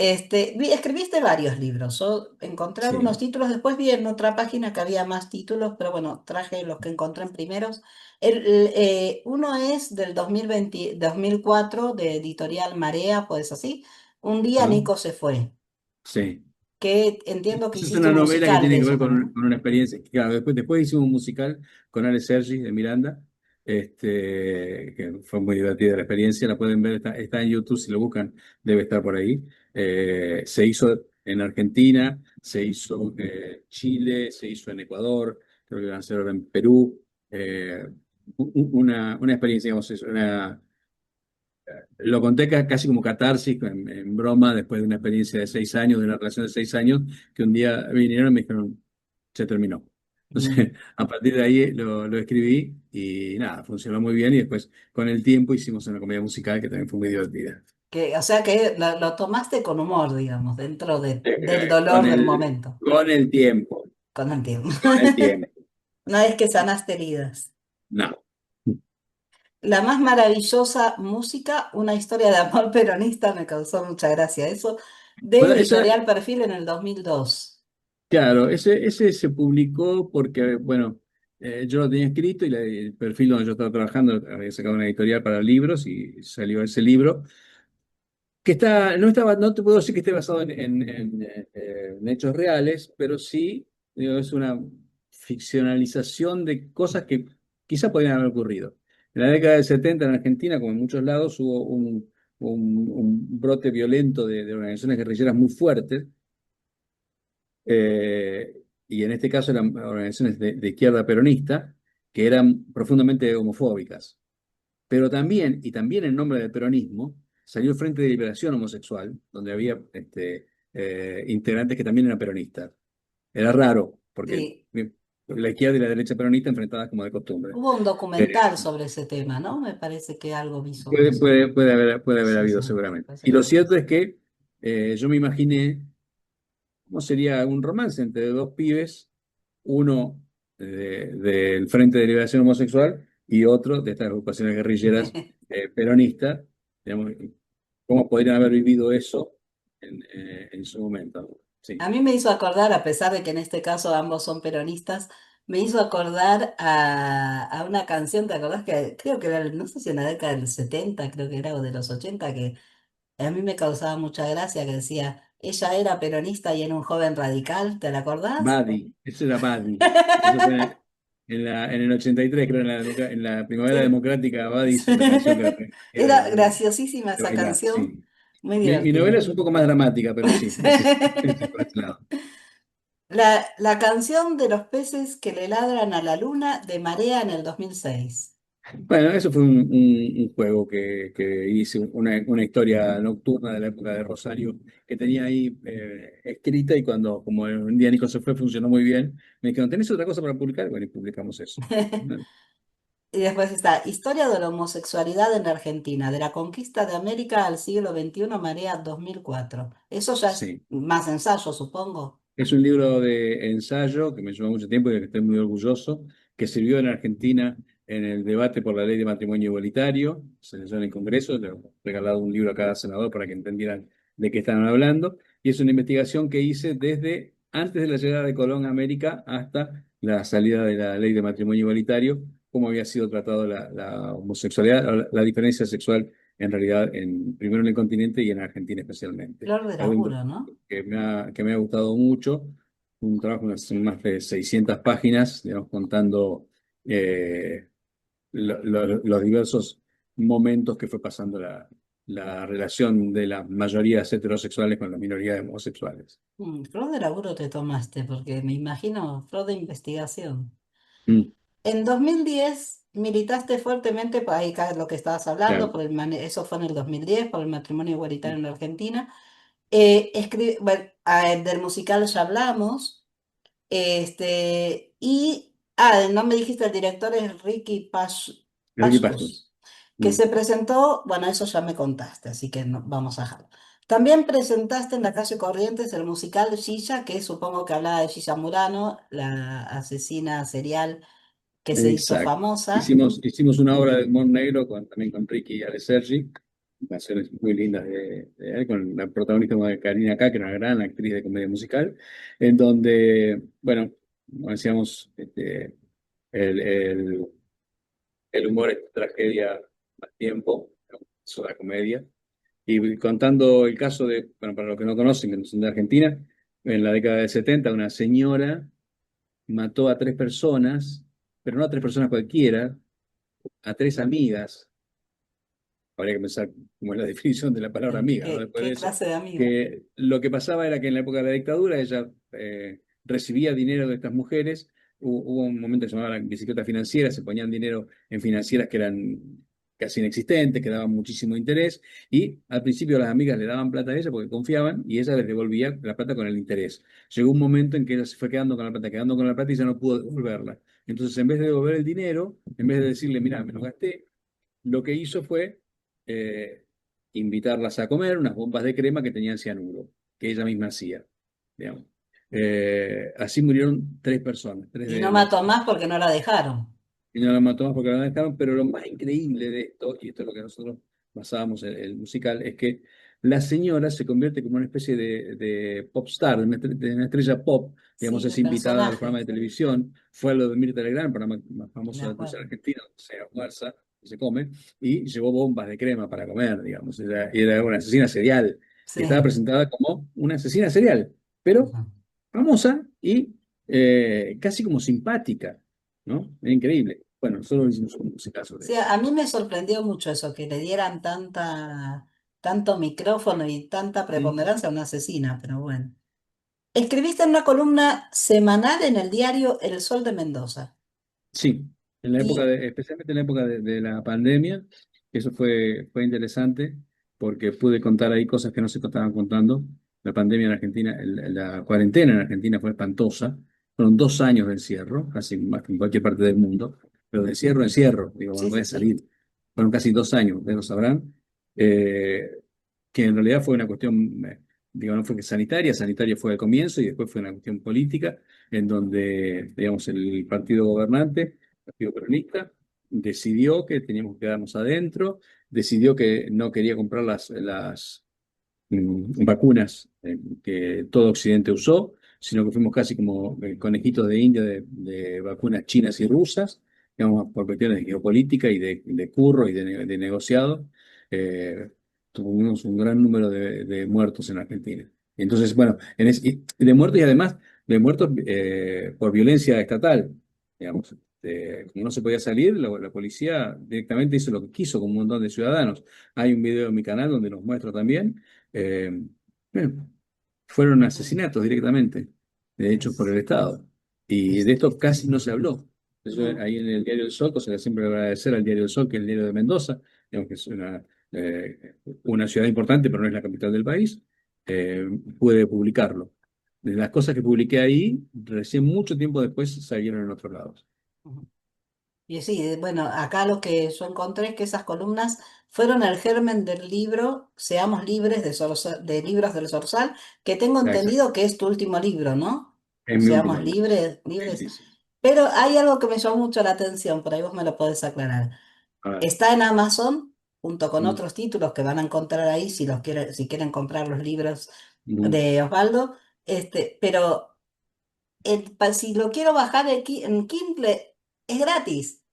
Escribiste varios libros. Yo encontré algunos Sí. títulos, después vi en otra página que había más títulos, pero bueno, traje los que encontré en primeros. Uno es del 2020, 2004 de Editorial Marea, pues así. Un día ¿Ah? Nico se fue, Sí. que entiendo que Esa es hiciste una un novela que musical de tiene que eso ver también, con, ¿no? con una experiencia. Claro, después hicimos un musical con Ale Sergi de Miranda, que fue muy divertida la experiencia, la pueden ver, está en YouTube, si lo buscan, debe estar por ahí. Se hizo en Argentina, se hizo en Chile, se hizo en Ecuador, creo que van a hacer ahora en Perú. Eh, una experiencia, digamos, lo conté casi como catarsis, en broma, después de una experiencia de 6 años, de una relación de 6 años, que un día vinieron y me dijeron, se terminó. Mm. Entonces, a partir de ahí lo escribí y nada, funcionó muy bien y después con el tiempo hicimos una comedia musical que también fue muy divertida. O sea que lo tomaste con humor, digamos, dentro del Con dolor del el, momento, con el tiempo, con el tiempo. con el tiempo. No es que sanaste heridas. No. La más maravillosa música, una historia de amor peronista, me causó mucha gracia eso, de Bueno, esa, Editorial Perfil en el 2002. claro, ese se publicó porque, bueno, yo lo tenía escrito y el perfil donde yo estaba trabajando había sacado una editorial para libros y salió ese libro, que no te puedo decir que esté basado en hechos reales, pero sí, digo, es una ficcionalización de cosas que quizá podrían haber ocurrido. En la década del 70 en Argentina, como en muchos lados, hubo un brote violento de organizaciones guerrilleras muy fuertes, y en este caso eran organizaciones de izquierda peronista, que eran profundamente homofóbicas. Pero también, y también en nombre del peronismo, salió el Frente de Liberación Homosexual, donde había integrantes que también eran peronistas. Era raro, porque Sí, la izquierda y la derecha peronista enfrentadas como de costumbre. hubo un Eh, documental sobre ese tema, ¿no? Me parece que algo vi sobre puede, eso. puede, puede haber Sí, sí, habido me seguramente. parece Y que lo algo vi. cierto es que yo me imaginé cómo sería un romance entre dos pibes, uno del Frente de Liberación Homosexual y otro de estas agrupaciones guerrilleras peronistas, digamos, cómo podrían haber vivido eso en su momento. Sí, A mí me hizo acordar, a pesar de que en este caso ambos son peronistas, me hizo acordar a una canción, ¿te acordás? Que creo que era, no sé si en la década del 70 creo que era, o de los 80 que a mí me causaba mucha gracia, que decía, ella era peronista y era un joven radical, ¿te la acordás? Buddy, eso era Buddy. Eso fue en el 83, creo, en la Primavera Sí. Democrática, Buddy hizo esta canción que era Era graciosísima de esa bailar, canción, sí. muy Mi novela divertida. es un poco más dramática, pero sí, es por ese lado. La canción de los peces que le ladran a la luna de Marea en el 2006. Bueno, eso fue un juego que hice, una historia nocturna de la época de Rosario que tenía ahí escrita y cuando, como un día Nico se fue, funcionó muy bien. Me dijeron, ¿tenés otra cosa para publicar? Bueno, y publicamos eso. Y después está Historia de la homosexualidad en la Argentina, de la conquista de América al siglo XXI, Marea 2004. Eso ya es Sí. más ensayo, supongo. Es un libro de ensayo que me llevó mucho tiempo y del que estoy muy orgulloso, que sirvió en Argentina en el debate por la ley de matrimonio igualitario. Se leyó en el Congreso, le he regalado un libro a cada senador para que entendieran de qué estaban hablando. Y es una investigación que hice desde antes de la llegada de Colón a América hasta la salida de la ley de matrimonio igualitario, cómo había sido tratado la homosexualidad, la diferencia sexual en realidad, primero en el continente y en Argentina especialmente. Flor de Algo laburo, ¿no? que me ha gustado mucho, un trabajo de más de 600 páginas, digamos, contando los diversos momentos que fue pasando la relación de las mayorías heterosexuales con las minorías homosexuales. Flor de laburo te tomaste, porque me imagino flor de investigación. Mm, En 2010 militaste fuertemente, por ahí acá lo que estabas hablando, claro. eso fue en el 2010, por el matrimonio igualitario en la Argentina. Bueno, del musical ya hablamos. No me dijiste, el director es Ricky Ricky Pastor. Pastus, que Mm, se presentó, bueno, eso ya me contaste, así que vamos a dejarlo. También presentaste en la calle Corrientes el musical Gilla, que supongo que hablaba de Gilla Murano, la asesina serial que se hizo exacto. famosa. Hicimos una obra de humor negro también con Ricky Ale Sergi, canciones muy lindas de él, con la protagonista de Karina K, que era una gran actriz de comedia musical, en donde, bueno, como decíamos, el, el- el humor es tragedia más tiempo, es la comedia, y contando el caso de, bueno, para los que no conocen, que no son de Argentina, en la década del 70 una señora mató a 3 personas, pero no a 3 personas cualquiera, a tres amigas, habría que pensar cómo es la definición de la palabra Sí. amiga, ¿no? Después ¿Qué de eso, clase de amiga? que lo que pasaba era que en la época de la dictadura ella recibía dinero de estas mujeres. Hubo un momento que se llamaba la bicicleta financiera, se ponían dinero en financieras que eran casi inexistentes, que daban muchísimo interés, y al principio las amigas le daban plata a ella porque confiaban y ella les devolvía la plata con el interés. Llegó un momento en que ella se fue quedando con la plata y ya no pudo devolverla. Entonces, en vez de devolver el dinero, en vez de decirle, mira, me lo gasté, lo que hizo fue eh, invitarlas a comer unas bombas de crema que tenían cianuro, que ella misma hacía, digamos. Así murieron tres personas, tres Y no de mató los... más porque no la dejaron. Y no la mató más porque la dejaron, pero lo más increíble de esto, y esto es lo que nosotros basábamos en el musical, es que la señora se convierte como una especie de pop star, de una estrella pop, digamos, Sí, es de invitada a los programas personaje, de televisión, fue a lo de Mirta Legrand, el programa más me famoso de la televisión acuerdo. argentina, donde se almuerza y se come, y llevó bombas de crema para comer, digamos, era una asesina serial, y estaba Sí. presentada como una asesina serial, pero Ujú. famosa y casi como simpática, ¿no? Es increíble. Bueno, nosotros hicimos un musical sobre Sí, eso. a mí me sorprendió mucho eso, que le dieran tanto micrófono y tanta Mm. preponderancia a una asesina, pero bueno. Escribiste en una columna semanal en el diario El Sol de Mendoza. Sí, en la época Y especialmente en la época de la pandemia, eso fue interesante porque pude contar ahí cosas que no se estaban contando. La pandemia en Argentina, la cuarentena en Argentina fue espantosa. Fueron 2 años de encierro, casi más que en cualquier parte del mundo, pero de encierro a encierro, digo, no sí, voy sí, a sí. salir. Fueron casi 2 años, ustedes lo sabrán, eh, que en realidad fue una cuestión, digo, no fue que sanitaria fue al comienzo y después fue una cuestión política, en donde, digamos, el partido gobernante, el partido peronista, decidió que teníamos que quedarnos adentro, decidió que no quería comprar las vacunas que todo Occidente usó, sino que fuimos casi como conejitos de India de vacunas chinas y rusas, digamos, por cuestiones de geopolítica y de curro y de negociado. eh, Tuvimos un gran número de muertos en Argentina. Entonces, bueno, y de muertos y además de muertos por violencia estatal, digamos. Como no se podía salir, la policía directamente hizo lo que quiso con un montón de ciudadanos. Hay un video en mi canal donde los muestro también. eh, bueno, fueron asesinatos directamente, hechos por Es, el Estado. Y es de esto triste. casi no se habló. Eso No. ahí en el Diario del Sol, cosa que siempre voy a agradecer al Diario del Sol, que es el diario de Mendoza, digamos que es una ciudad importante, pero no es la capital del país, eh, pude publicarlo. De las cosas que publiqué ahí, recién mucho tiempo después salieron en otros lados. Ujú. Y sí, bueno, acá lo que yo encontré es que esas columnas fueron el germen del libro Seamos libres de libros del Zorzal, que tengo Ah, exacto. entendido que es tu último libro, ¿no? Es mi último Seamos libro. libres, Sí, libres. sí, sí. Pero hay algo que me llamó mucho la atención, por ahí vos me lo podés aclarar. A ver. Está en Amazon, junto con Mm, otros títulos que van a encontrar ahí si quieren comprar los libros mm. de Osvaldo. Pero si lo quiero bajar en Kindle, es gratis.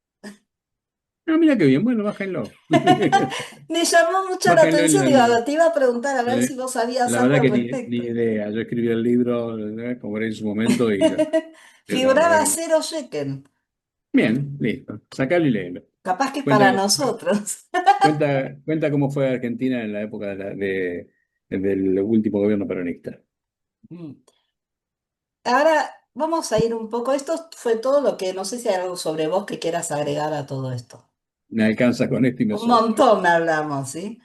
Ah, mira qué bien, bueno, bájenlo. Me llamó mucho la Bájenlo atención, digo, te iba a preguntar a ver si vos sabías la algo verdad al que ni respecto. idea. Yo escribí el libro, como era en su momento, y la verdad Figuraba que no. cero shekel, Bien, listo. Sacalo y léelo. capaz que Cuenta, para nosotros. cuenta cómo fue Argentina en la época del último gobierno peronista. Mm. Ahora vamos a ir un poco. Esto fue todo lo que, no sé si hay algo sobre vos que quieras agregar a todo esto. Me alcanza con esto y me Un sobra. montón hablamos, ¿sí?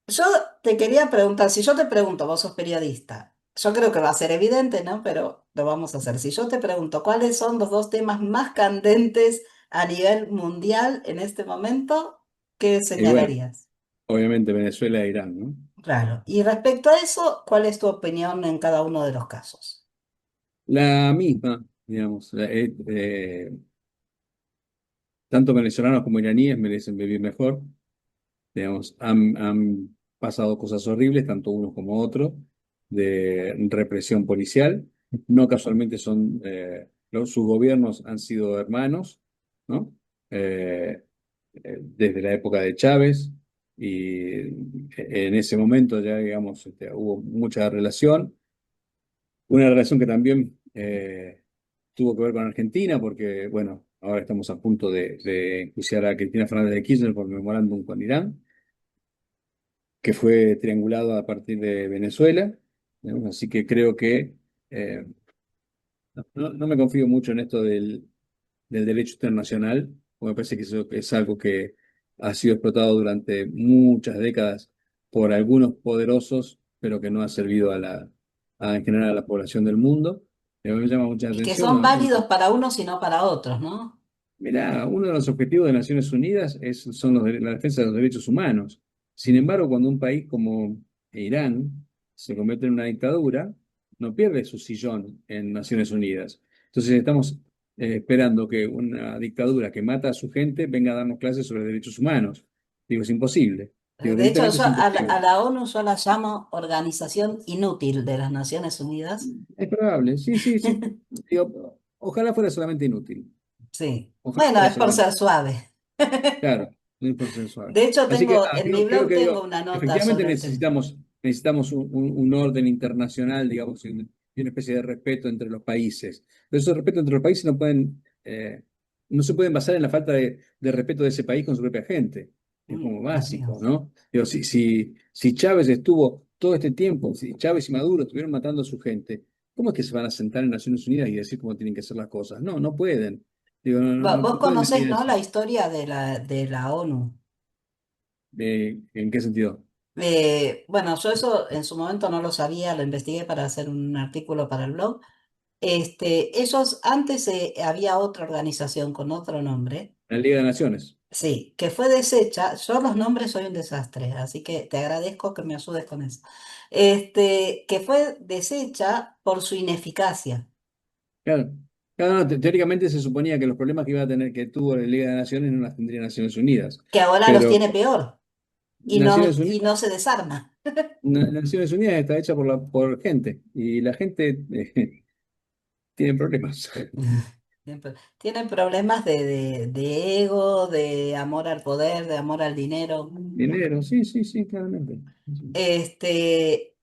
Yo te quería preguntar, si yo te pregunto, vos sos periodista, yo creo que va a ser evidente, ¿no? Pero lo vamos a hacer. Si yo te pregunto, ¿cuáles son los dos temas más candentes a nivel mundial en este momento? ¿Qué Y bueno, señalarías? obviamente Venezuela e Irán, ¿no? Claro. Y respecto a eso, ¿cuál es tu opinión en cada uno de los casos? La misma, digamos. Tanto venezolanos como iraníes merecen vivir mejor. Digamos, han pasado cosas horribles, tanto unos como otros, de represión policial. No casualmente sus gobiernos han sido hermanos, ¿no? Eh, Desde la época de Chávez, y en ese momento ya, digamos, hubo mucha relación. Una relación que también tuvo que ver con Argentina, porque, bueno, ahora estamos a punto de enjuiciar a Cristina Fernández de Kirchner por memorándum con Irán, que fue triangulado a partir de Venezuela, ¿no? Así que creo que eh, no me confío mucho en esto del derecho internacional, porque me parece que eso es algo que ha sido explotado durante muchas décadas por algunos poderosos, pero que no ha servido en general a la población del mundo. Me llama mucha Y que atención, son ¿no? válidos para unos y no para otros, ¿no? Mirá, uno de los objetivos de Naciones Unidas son la defensa de los derechos humanos. Sin embargo, cuando un país como Irán se convierte en una dictadura, no pierde su sillón en Naciones Unidas. Entonces estamos esperando que una dictadura que mata a su gente venga a darnos clases sobre derechos humanos. Digo, es imposible. Digo, De hecho, directamente es a imposible. la ONU yo la llamo Organización Inútil de las Naciones Unidas. Es probable, sí, sí, sí. Digo, ojalá fuera solamente inútil. Sí. Ojalá Bueno, fuera es por solamente. ser suave. Claro, muy consensual. De hecho, Así que, tengo, en mi creo blog que tengo digo, una nota efectivamente sobre el tema. necesitamos un orden internacional, digamos, y una especie de respeto entre los países. Pero esos respeto entre los países no se pueden basar en la falta de respeto de ese país con su propia gente. Es como básico, Dios. ¿no? Digo, si Chávez estuvo todo este tiempo, si Chávez y Maduro estuvieron matando a su gente, ¿cómo es que se van a sentar en Naciones Unidas y decir cómo tienen que ser las cosas? No, no pueden. Digo, Vos no pueden conocés, venir a ¿no? decir. La historia de la ONU. ¿En qué sentido? Bueno, yo eso en su momento no lo sabía, lo investigué para hacer un artículo para el blog. Ellos, antes había otra organización con otro nombre, La Liga de Naciones. sí, que fue deshecha. Yo los nombres soy un desastre, así que te agradezco que me ayudes con eso. Que fue deshecha por su ineficacia, Claro. Claro, no, teóricamente se suponía que los problemas que iba a tener, que tuvo la Liga de Naciones no las tendría Naciones Unidas. que ahora los Pero tiene peor Naciones y Unidas, no se desarma. Naciones Unidas está hecha por gente y la gente tiene problemas. Tienen problemas de ego, de amor al poder, de amor al dinero. Dinero, sí, sí, sí, claramente. Sí. Este,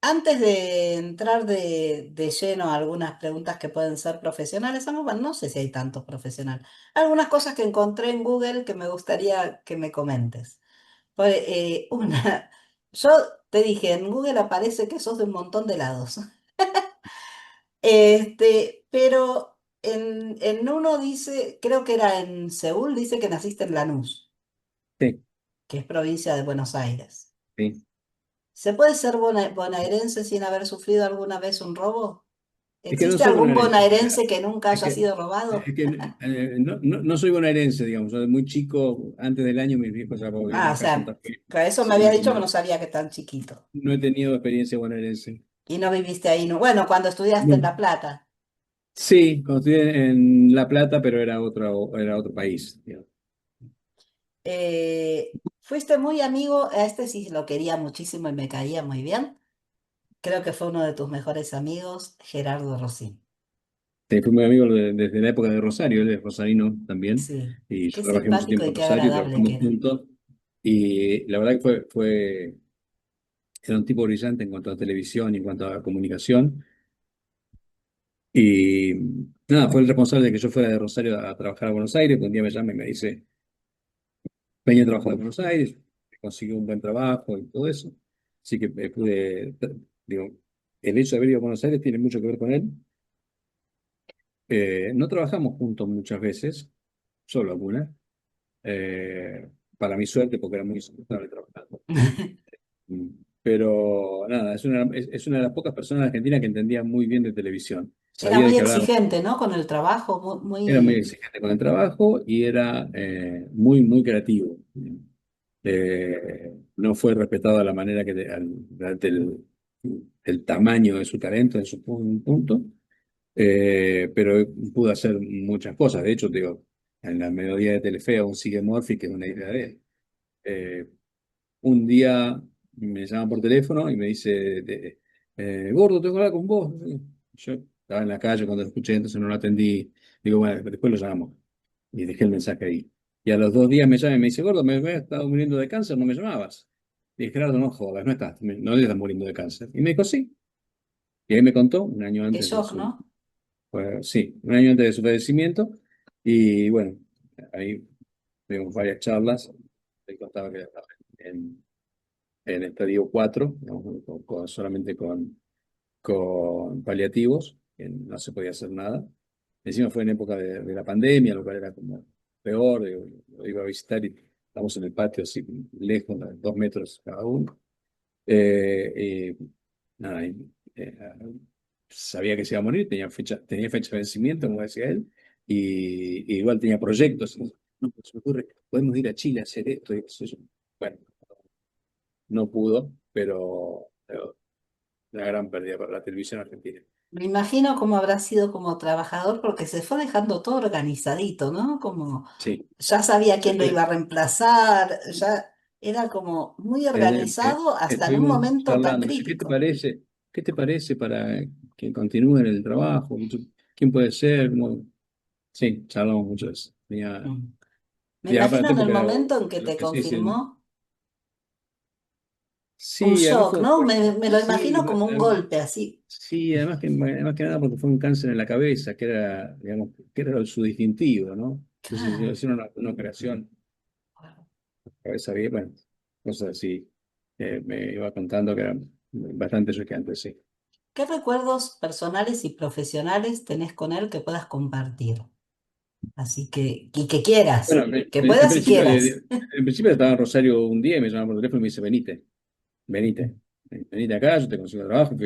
Antes de entrar de lleno a algunas preguntas que pueden ser profesionales, bueno, no sé si hay tantos profesionales. Algunas cosas que encontré en Google que me gustaría que me comentes. Una, yo te dije, en Google aparece que sos de un montón de lados. Pero en uno dice, creo que era en Seúl, dice que naciste en Lanús, Sí, que es provincia de Buenos Aires. sí. ¿Se puede ser bonaerense sin haber sufrido alguna vez un robo? Es que no ¿Existe soy algún bonaerense. bonaerense que nunca Es haya que, sido robado? es que no soy bonaerense, digamos. Soy muy chico, antes del año mis viejos ya vivían Ah, o acá en sea, Santa Fe. que eso me Sí, había dicho que no sabía que tan chiquito. no he tenido experiencia bonaerense. Y no viviste ahí, no. Bueno, cuando estudiaste en No. La Plata. Sí, cuando estudié en La Plata, pero era otro país, digamos. Fuiste muy amigo, a este sí lo quería muchísimo y me caía muy bien. Creo que fue uno de tus mejores amigos, Gerardo Rossi. Fui muy amigo desde la época de Rosario, él es rosarino también, Sí, y yo qué trabajé mucho simpático tiempo y en qué Rosario, agradable que trabajamos era. juntos, y la verdad que era un tipo brillante en cuanto a televisión y en cuanto a comunicación, y nada, fue el responsable de que yo fuera de Rosario a trabajar a Buenos Aires, un día me llama y me dice, venía a trabajar a Buenos Aires, consiguió un buen trabajo y todo eso, así que digo, el hecho de haber ido a Buenos Aires tiene mucho que ver con él. No trabajamos juntos muchas veces, solo algunas, para mi suerte, porque era muy insoportable trabajando. Mm. Pero nada, es una de las pocas personas en Argentina que entendía muy bien de televisión. Era Sabía de muy qué hablaba, exigente, ¿no? Con el trabajo, era muy muy... exigente con el trabajo y era muy, muy creativo. No fue respetado de la manera ante el tamaño de su talento en su punto. Pero pudo hacer muchas cosas. De hecho, te digo, en la melodía de Telefe aún sigue Murphy, que es una idea de él. Eh, un día me llama por teléfono y me dice, Gordo, tengo que hablar con vos. Yo estaba en la calle cuando lo escuché, entonces no lo atendí. Digo, bueno, después lo llamo. Y dejé el mensaje ahí. Y a los 2 días me llama y me dice, Gordo, me he estado muriendo de cáncer, no me llamabas. Y dije, Gerardo, no jodas, no estás muriendo de cáncer. Y me dijo, sí. Y ahí me contó, un año Qué antes de shock, su ¿no? pues sí, un año antes de su fallecimiento, Y bueno, ahí tuvimos varias charlas. Le contaba que estaba en, en estadio 4, digamos, solamente con paliativos, que no se podía hacer nada. Encima fue en época de la pandemia, lo cual era como peor. Lo iba a visitar y estamos en el patio, así lejos, a 2 metros cada uno. Y nada, sabía que se iba a morir, tenía fecha de vencimiento, como decía él, y igual tenía proyectos. No, pues se me ocurre, podemos ir a Chile a hacer esto y eso. Bueno, no pudo, pero una gran pérdida para la televisión argentina. Me imagino cómo habrá sido como trabajador porque se fue dejando todo organizadito, ¿no? Como Sí. ya sabía quién lo iba Eh, a reemplazar, ya era como muy organizado hasta en un Estuvimos momento tan charlando. Me dice, ¿qué te crítico. parece? ¿Qué te parece para que continúe en el trabajo? ¿Quién puede ser? Sí, charlamos mucho de eso. Mm. Me Y imagino aparte en el porque momento en que lo te que sí, sí, confirmó un sí, además shock, ¿no? Me lo sí, imagino como un golpe así. sí, además que nada porque fue un cáncer en la cabeza, que era, digamos, que era su distintivo, ¿no? Entonces yo Claro. hicieron una operación, cabeza bien, bueno, cosas así. Me iba contando que eran bastante choqueantes, sí. ¿Qué recuerdos personales y profesionales tenés con él que puedas compartir? Así que, y que Bueno, quieras, que en puedas y principio, quieras. estaba en Rosario un día y me llamaron por teléfono y me dice, venite, venite acá, yo te consigo trabajo.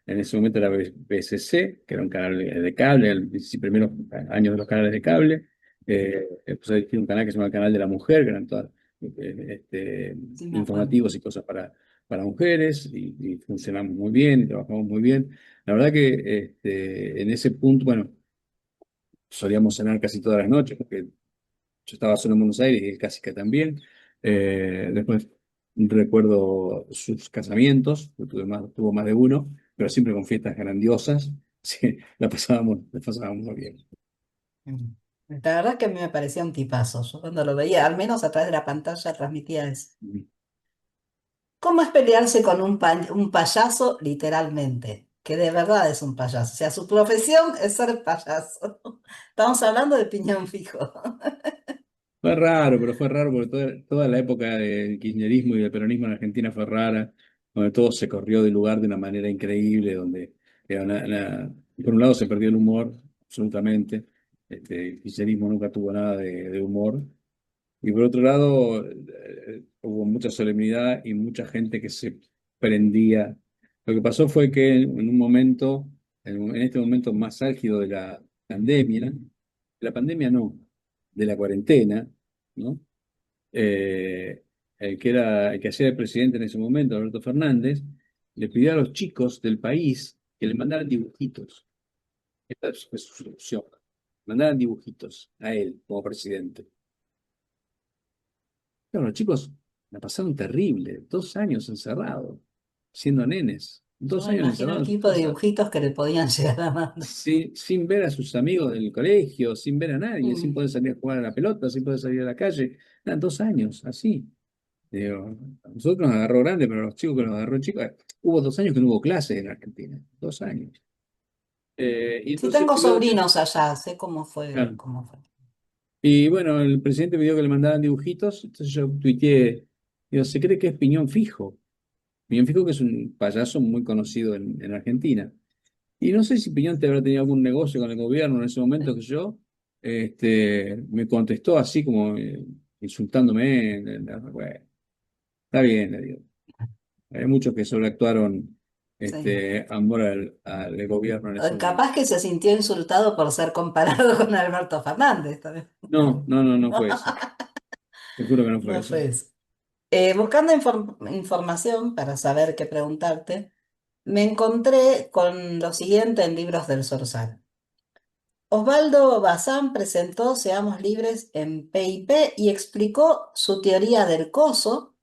En ese momento era BCC, que era un canal de cable, sí, primeros años de los canales de cable. Empecé a dirigir un canal que se llama el Canal de la Mujer, que eran todas Sí, me acuerdo. informativos y cosas para mujeres, y funcionamos muy bien, y trabajamos muy bien. La verdad que en ese punto, bueno, solíamos cenar casi todas las noches, porque yo estaba solo en Buenos Aires y él casi que también. Después recuerdo sus casamientos, que tuvo más de uno, pero siempre con fiestas grandiosas. Sí, la pasábamos muy bien. Mm. La verdad que a mí me parecía un tipazo. Yo cuando lo veía, al menos a través de la pantalla, transmitía eso. ¿Cómo es pelearse con un payaso literalmente? Que de verdad es un payaso. O sea, su profesión es ser payaso. Estamos hablando de piñón fijo. Fue raro, pero fue raro porque toda la época del kirchnerismo y del peronismo en Argentina fue rara, donde todo se corrió del lugar de una manera increíble, donde por un lado se perdió el humor, absolutamente. El kirchnerismo nunca tuvo nada de humor. Y por otro lado, hubo mucha solemnidad y mucha gente que se prendía. Lo que pasó fue que en un momento, en este momento más álgido de la pandemia no, de la cuarentena, ¿no? Eh, el que hacía el presidente en ese momento, Alberto Fernández, le pidió a los chicos del país que le mandaran dibujitos. Esta fue su solución. Mandaran dibujitos a él como presidente. Claro, los chicos la pasaron terrible, 2 años encerrados, siendo nenes, Yo dos me años imagino el encerrados en su tipo de casa, dibujitos que le podían llegar a mandar. sin ver a sus amigos del colegio, sin ver a nadie, sin Mm. poder salir a jugar a la pelota, sin poder salir a la calle. Eran 2 años, así. Digo, a nosotros nos agarró grande, pero a los chicos que nos agarró chicos, hubo 2 años que no hubo clases en Argentina, 2 años. Y Sí entonces tengo pidió, sobrinos allá, sé claro. cómo fue. Y bueno, el presidente pidió que le mandaran dibujitos, entonces yo tuiteé, digo, ¿se cree que es piñón fijo? Piñón Fijo, que es un payaso muy conocido en Argentina. Y no sé si Piñón te habrá tenido algún negocio con el gobierno en ese momento que yo, me contestó así como insultándome. Bueno, está bien, le digo. Hay muchos que sobreactuaron Sí. amor al gobierno en ese momento. Capaz que se sintió insultado por ser comparado con Alberto Fernández también. No, no, no, no fue eso. Te juro que no fue No eso. fue eso. Buscando información para saber qué preguntarte, me encontré con lo siguiente en Libros del Sorsal. Osvaldo Bazán presentó Seamos Libres en PIP y explicó su teoría del coso.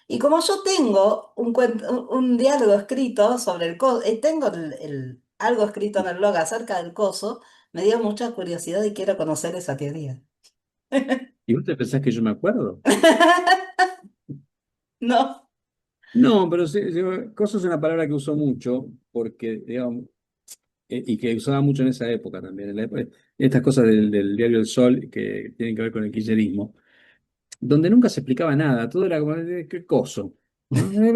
Y como yo tengo un diálogo escrito sobre el coso, tengo algo escrito en el blog acerca del coso, me dio mucha curiosidad y quiero conocer esa teoría. ¿Y vos te pensás que yo me acuerdo? No. No, pero cosa es una palabra que uso mucho porque, digamos, y que usaba mucho en esa época también. estas cosas del diario El Sol que tienen que ver con el kirchnerismo, donde nunca se explicaba nada, todo era como, ¿qué coso? ¿No?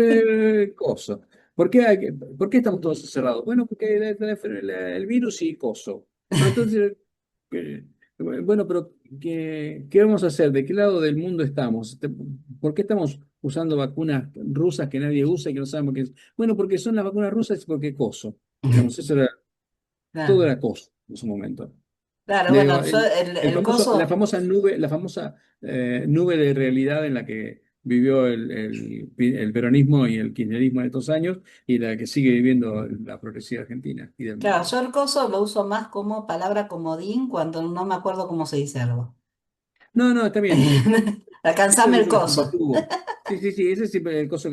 Coso. ¿Por qué estamos todos cerrados? Bueno, porque el virus y coso. Pero entonces, eh, bueno, pero ¿qué vamos a hacer? ¿De qué lado del mundo estamos? ¿Por qué estamos usando vacunas rusas que nadie usa y que no sabemos qué es? Bueno, porque son las vacunas rusas y porque coso. Digamos, todo Claro, era coso en su momento. claro, Le bueno, digo, yo el la coso, famosa nube, nube de realidad en la que vivió el peronismo y el kirchnerismo en estos años y la que sigue viviendo la progresiva Argentina y del claro, mundo. yo el coso lo uso más como palabra comodín cuando no me acuerdo cómo se dice algo. No, no, está bien. Ese es Alcanzame el el uso que siempre coso. tuvo. Sí, sí, sí, ese es siempre el coso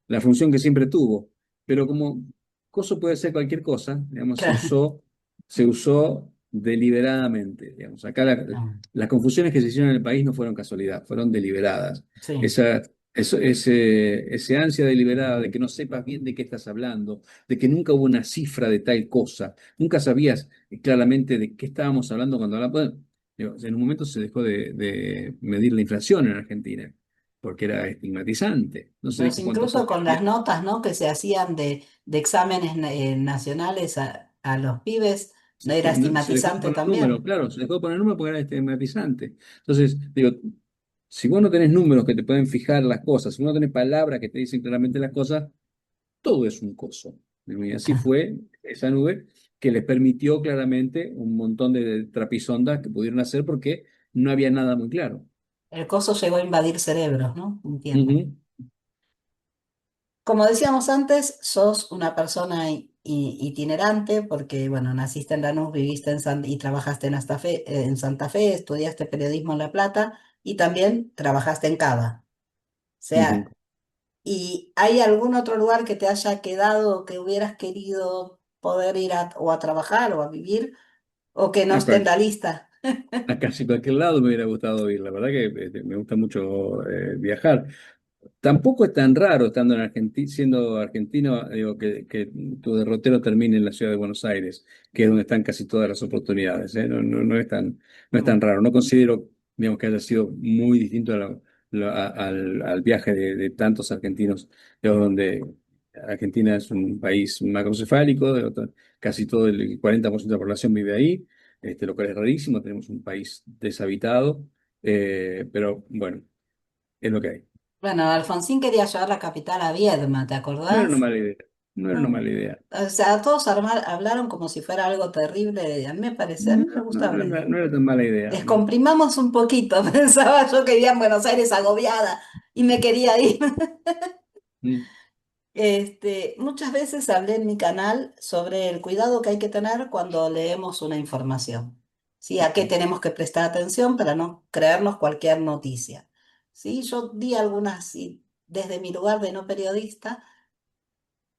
la función que siempre tuvo. Pero como coso puede ser cualquier cosa, digamos, Claro. se usó deliberadamente. Digamos. Acá No, las confusiones que se hicieron en el país no fueron casualidad, fueron deliberadas. sí. Esa, ese ansia deliberada de que no sepas bien de qué estás hablando, de que nunca hubo una cifra de tal cosa, nunca sabías claramente de qué estábamos hablando cuando hablamos. Digo, en un momento se dejó de medir la inflación en Argentina, porque era estigmatizante. No se Pues dijo cuánto incluso costó. con las notas, ¿no? Que se hacían de exámenes nacionales a los pibes, no era Se dejó de estigmatizante poner números, también. claro, se dejó de poner números porque era estigmatizante. Entonces, digo, si vos no tenés números que te pueden fijar las cosas, si vos no tenés palabras que te dicen claramente las cosas, todo es un coso. Y así fue esa nube que les permitió claramente un montón de trapisondas que pudieron hacer porque no había nada muy claro. El coso llegó a invadir cerebros, ¿no? Un tiempo. Ujú, Como decíamos antes, sos una persona itinerante porque, bueno, naciste en Lanús, viviste y trabajaste en Santa Fe, estudiaste periodismo en La Plata y también trabajaste en Cava. O ujú. sea, ¿y hay algún otro lugar que te haya quedado o que hubieras querido poder ir o a trabajar o a vivir o que no esté Acá, en la lista? a casi cualquier lado me hubiera gustado ir. La verdad que me gusta mucho viajar. Tampoco es tan raro estando en Argentina, siendo argentino, digo, que tu derrotero termine en la ciudad de Buenos Aires, que es donde están casi todas las oportunidades. ¿Eh? No es no es tan Mm. raro. No considero, digamos, que haya sido muy distinto al viaje de tantos argentinos, digamos, donde Argentina es un país macrocefálico, casi todo el 40% de la población vive ahí, lo cual es rarísimo. Tenemos un país deshabitado, pero bueno, es lo que hay. Bueno, Alfonsín quería llevar la capital a Viedma, ¿te No era una acordás? mala idea. No era una No. mala idea. O sea, todos hablaron como si fuera algo terrible. A No, mí me gustaba la idea. no era tan mala idea. No. Descomprimamos un poquito, pensaba yo que vivía en Buenos Aires agobiada y me quería ir. Mm, Muchas veces hablé en mi canal sobre el cuidado que hay que tener cuando leemos una información. ¿Sí? A qué tenemos que prestar atención para no creernos cualquier noticia. ¿Sí? Yo di algunas, y desde mi lugar de no periodista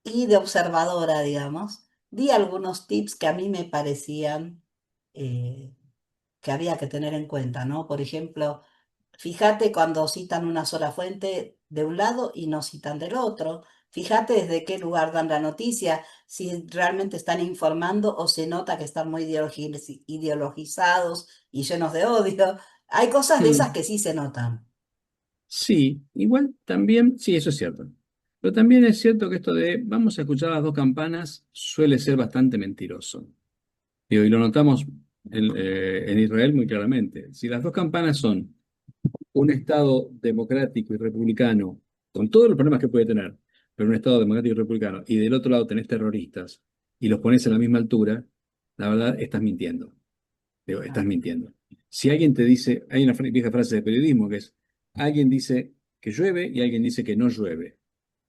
y de observadora, digamos, di algunos tips que a mí me parecían eh, que había que tener en cuenta, ¿no? Por ejemplo, fíjate cuando citan una sola fuente de un lado y no citan del otro. Fíjate desde qué lugar dan la noticia, si realmente están informando o se nota que están muy ideologizados y llenos de odio. Hay cosas de esas mm. que sí se notan. Sí, igual también, sí, eso es cierto. Pero también es cierto que esto de vamos a escuchar las dos campanas suele ser bastante mentiroso. Digo, y lo notamos en Israel muy claramente. Si las dos campanas son un Estado democrático y republicano, con todos los problemas que puede tener, pero un Estado democrático y republicano, y del otro lado tenés terroristas y los pones a la misma altura, la verdad estás mintiendo. Digo, estás Ah. mintiendo. Si alguien te dice, hay una vieja frase de periodismo que es, alguien dice que llueve y alguien dice que no llueve.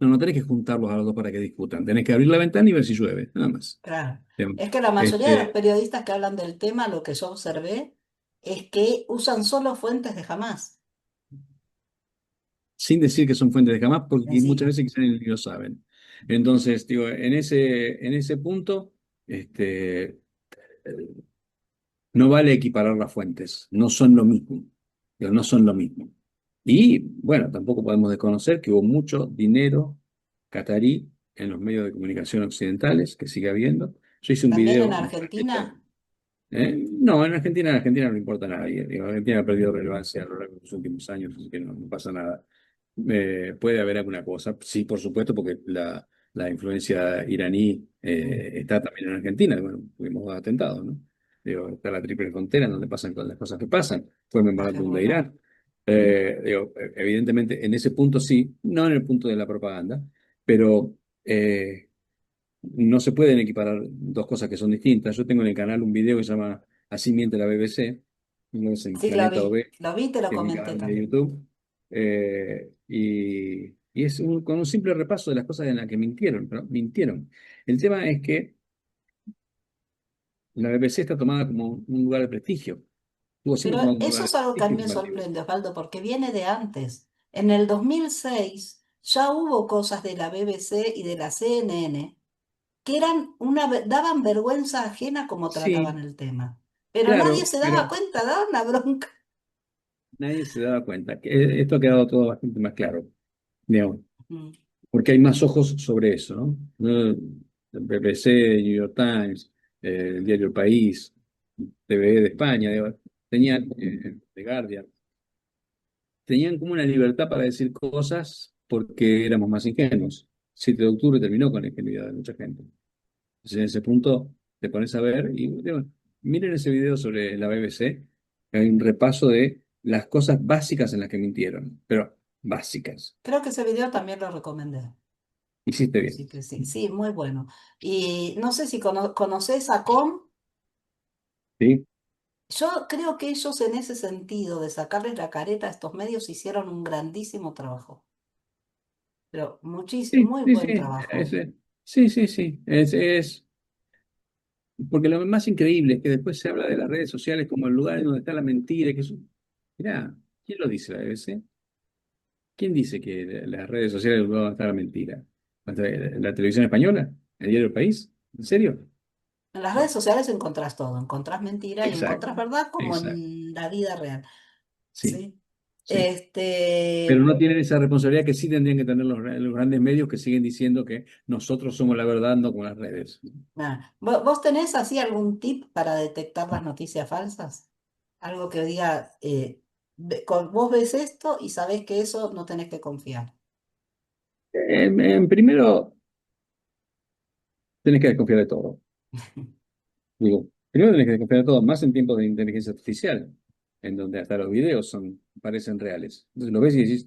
No, no tenés que juntarlos a los dos para que discutan. Tenés que abrir la ventana y ver si llueve, nada más. Claro. Digamos, Es que la mayoría de los Este, periodistas que hablan del tema, lo que yo observé, es que usan solo fuentes de jamás. sin decir que son fuentes de jamás, porque muchas Encima. veces quizás ni lo saben. Entonces, digo, en ese punto, no vale equiparar las fuentes, no son lo mismo, digo, no son lo mismo. Y bueno, tampoco podemos desconocer que hubo mucho dinero catarí en los medios de comunicación occidentales, que sigue habiendo. Yo hice un También en video al respecto. Argentina. No, en Argentina no le importa a nadie. Digo, Argentina ha perdido relevancia a lo largo de los últimos años, así que no pasa nada. Puede haber alguna cosa, sí, por supuesto, porque la influencia iraní está también en Argentina. Bueno, tuvimos dos atentados, ¿no? Digo, está la triple frontera donde pasan todas las cosas que pasan. Fue el Ah, memorándum de seguro. Irán. Digo, evidentemente, en ese punto sí, no en el punto de la propaganda, pero no se pueden equiparar dos cosas que son distintas. Yo tengo en el canal un video que se llama Así miente la BBC, uno es en Sí, Planeta OB, lo vi, te lo que es mi comenté canal de también. YouTube, y es con un simple repaso de las cosas en las que mintieron, ¿no? Mintieron. El tema es que la BBC está tomada como un lugar de prestigio, estuvo siempre tomada Pero como un lugar eso de es algo que a mí prestigio me informativo. sorprende, Osvaldo, porque viene de antes. En el 2006 ya hubo cosas de la BBC y de la CNN que daban vergüenza ajena como trataban Sí, el tema. Pero nadie claro, se daba pero cuenta, daba una bronca. nadie se daba cuenta. Que esto ha quedado todo bastante más claro, digamos. Mm. Porque hay más ojos sobre eso, ¿no? El BBC, New York Times, el diario El País, TVE de España, digo, tenían, The Guardian, tenían como una libertad para decir cosas porque éramos más ingenuos. 7 de octubre terminó con la ingenuidad de mucha gente. Entonces, en ese punto te pones a ver y digo, miren ese video sobre la BBC, hay un repaso de las cosas básicas en las que mintieron, pero básicas. Creo que ese video también lo recomendé. Hiciste bien. Así que sí, sí, muy bueno. Y no sé si conoces a Com. ¿Sí? Yo creo que ellos en ese sentido de sacarles la careta a estos medios hicieron un grandísimo trabajo. Pero muchísimo, Sí, muy sí, buen sí, trabajo. sí, sí, sí, porque lo más increíble es que después se habla de las redes sociales como el lugar en donde está la mentira, mirá, ¿quién lo dice la BBC? ¿Quién dice que las redes sociales es el lugar donde está la mentira? ¿La televisión española? ¿El diario El País? ¿En serio? En las redes No. sociales encontrás todo, encontrás mentira y Exacto, encontrás verdad como exacto, en la vida real. sí, ¿Sí? sí. Pero Este, no tienen esa responsabilidad que sí tendrían que tener los grandes medios que siguen diciendo que nosotros somos la verdad, no con las redes. ¿vos tenés así algún tip para detectar las noticias falsas? Algo que diga, vos ves esto y sabés que eso no tenés que confiar. Primero, tenés que desconfiar de todo. Digo, primero tenés que desconfiar de todo, más en tiempos de inteligencia artificial, en donde hasta los videos parecen reales. Entonces lo ves y decís,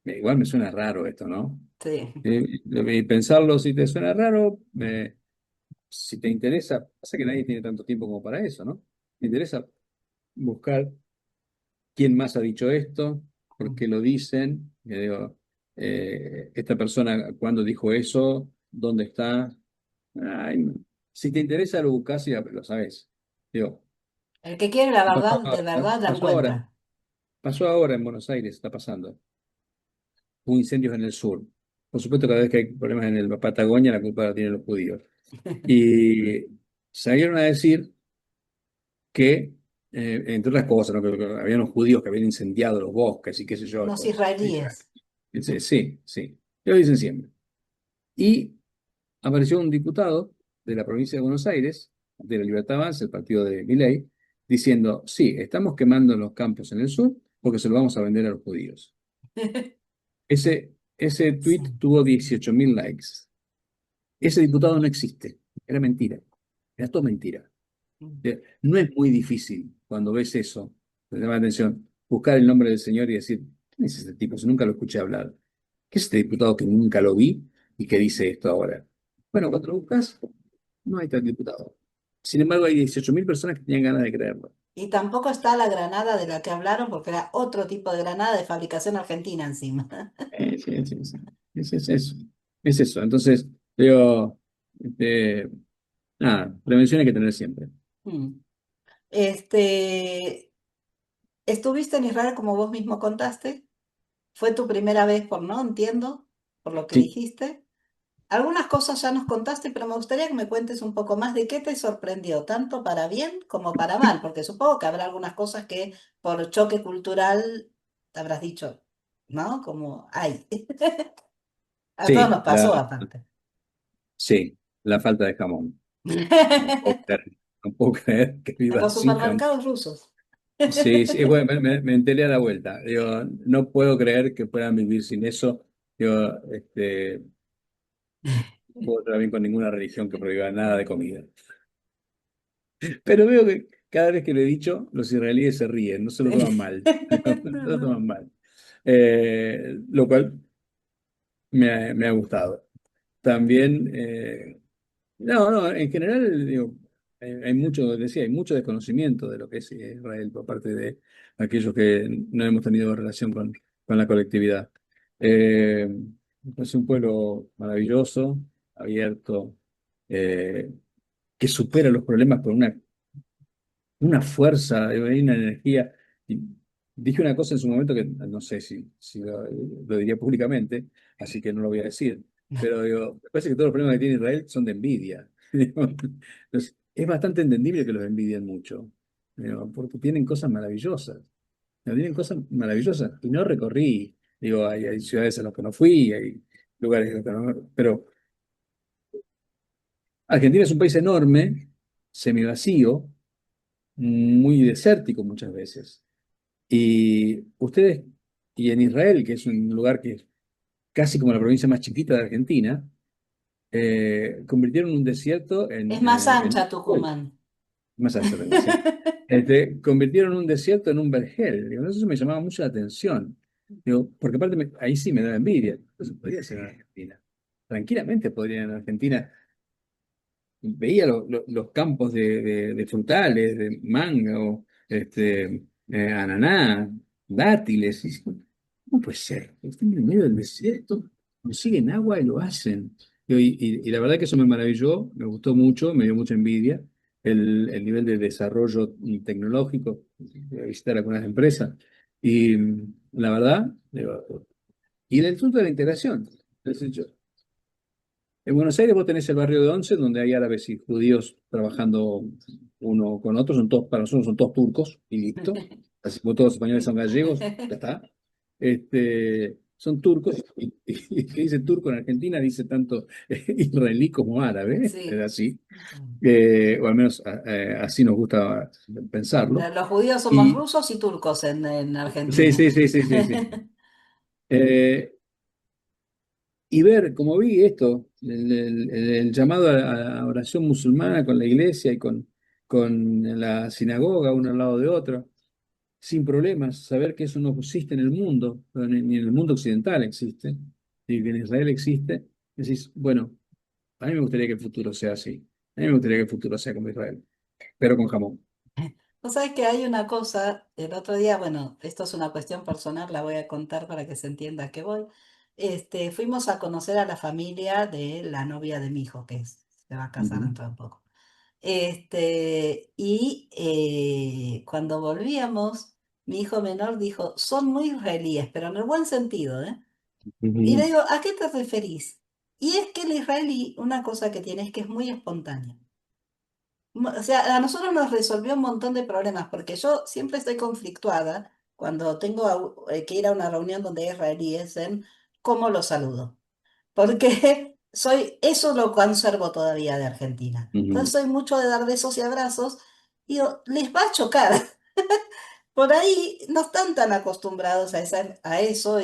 igual me suena raro esto, ¿no? Sí. Y pensarlo, si te suena raro, si te interesa, pasa que nadie tiene tanto tiempo como para eso, ¿no? Te interesa buscar quién más ha dicho esto, por qué lo dicen, digo, esta persona, cuándo dijo eso, dónde está. Ay, si te interesa, lo buscas y lo sabes. Digo, El que quiere la pasó verdad, de ahora, ¿no? verdad la encuentra. Pasó ahora en Buenos Aires, está pasando. Hubo incendios en el sur. Por supuesto, cada vez que hay problemas en el Patagonia, la culpa la tienen los judíos. Y salieron a decir que, entre otras cosas, ¿no? Que había unos judíos que habían incendiado los bosques y qué sé yo. Los Sí, israelíes. sí, sí, sí. Lo dicen siempre. Y apareció un diputado de la provincia de Buenos Aires, de la Libertad Avanza, el partido de Milei, diciendo, sí, estamos quemando los campos en el sur porque se lo vamos a vender a los judíos. Ese Sí. tweet tuvo 18.000 likes. Ese diputado no existe. Era mentira. Era todo mentira. No es muy difícil cuando ves eso, te llama la atención, buscar el nombre del señor y decir, ¿quién es este tipo? Si nunca lo escuché hablar. ¿Qué es este diputado que nunca lo vi y que dice esto ahora? Bueno, cuando lo buscas, no hay tal diputado. Sin embargo, hay 18.000 personas que tenían ganas de creerlo. Y tampoco está la granada de la que hablaron porque era otro tipo de granada de fabricación argentina encima. Sí, sí, sí. Es eso. Es eso. Entonces, digo, este, nada, prevención hay que tener siempre. Mm. Este, ¿estuviste en Israel como vos mismo contaste? ¿Fue tu primera vez por no? Entiendo, por lo que Sí, dijiste. Algunas cosas ya nos contaste, pero me gustaría que me cuentes un poco más de qué te sorprendió, tanto para bien como para mal, porque supongo que habrá algunas cosas que por choque cultural te habrás dicho, ¿no? Como, ay, a todos nos sí, pasó aparte. sí, la falta de jamón. No puedo creer. no puedo creer que En viva los sin jamón. supermercados rusos. Sí, sí, bueno, me enteré a la vuelta. Digo, no puedo creer que puedan vivir sin eso. Digo, no puedo estar bien con ninguna religión que prohíba nada de comida. Pero veo que cada vez que lo he dicho, los israelíes se ríen, no se lo toman mal. No No, se lo no. toman mal. Lo cual me ha gustado. También, no, no, en general, digo, hay mucho, decía, hay mucho desconocimiento de lo que es Israel por parte de aquellos que no hemos tenido relación con la colectividad. Eh, es un pueblo maravilloso, abierto, eh, que supera los problemas con una fuerza, hay una energía. Y dije una cosa en su momento que no sé si lo diría públicamente, así que no lo voy a decir. Pero digo, me parece que todos los problemas que tiene Israel son de envidia. Digo, es bastante entendible que los envidien mucho, digo, porque tienen cosas maravillosas. Tienen cosas maravillosas. Y no recorrí, digo, hay ciudades a las que no fui, hay lugares a los que no. Pero Argentina es un país enorme, semivacío, muy desértico muchas veces. Y ustedes, y en Israel, que es un lugar que es casi como la provincia más chiquita de Argentina, convirtieron un desierto Es más en ancha un pueblo. Tucumán. Más ancho tengo, sí. Convirtieron un desierto en un vergel. Digo, eso me llamaba mucho la atención. Digo, porque aparte ahí sí me da envidia. Eso podría ser en Argentina. Tranquilamente podría en Argentina. Veía los campos de frutales, de mango, ananá, dátiles. Y digo, ¿cómo puede ser? Están en el medio del desierto, consiguen agua y lo hacen. Y la verdad que eso me maravilló, me gustó mucho, me dio mucha envidia el nivel de desarrollo tecnológico, de visitar algunas empresas. Y la verdad, y del punto de la integración. En Buenos Aires vos tenés el barrio de Once, donde hay árabes y judíos trabajando uno con otro, para nosotros son todos turcos y listo. Así como todos los españoles son gallegos, ya está. Son turcos, y que dice turco en Argentina dice tanto israelí como árabe, es Sí. así. O al menos así nos gusta pensarlo. Los judíos somos Y rusos y turcos en sí, Argentina. sí, sí, sí, sí, sí. Eh, y ver, como vi esto, el llamado a la oración musulmana con la iglesia y con la sinagoga, uno al lado de otro, sin problemas, saber que eso no existe en el mundo, ni en el mundo occidental existe, y que en Israel existe, decís, bueno, a mí me gustaría que el futuro sea así, a mí me gustaría que el futuro sea como Israel, pero con jamón. Vos sabés que hay una cosa, el otro día, bueno, esto es una cuestión personal, la voy a contar para que se entienda a qué voy. Fuimos a conocer a la familia de la novia de mi hijo, se va a casar Ujú, dentro de poco. Cuando volvíamos, mi hijo menor dijo, son muy israelíes, pero en el buen sentido, ¿eh? Y le ujú, digo, ¿a qué te referís? Y es que el israelí, una cosa que tiene es que es muy espontáneo. O sea, a nosotros nos resolvió un montón de problemas, porque yo siempre estoy conflictuada cuando tengo que ir a una reunión donde hay israelíes en cómo los saludo, porque eso lo conservo todavía de Argentina. Entonces ujú. soy mucho de dar besos y abrazos, y digo, les va a chocar. Por ahí no están tan acostumbrados a eso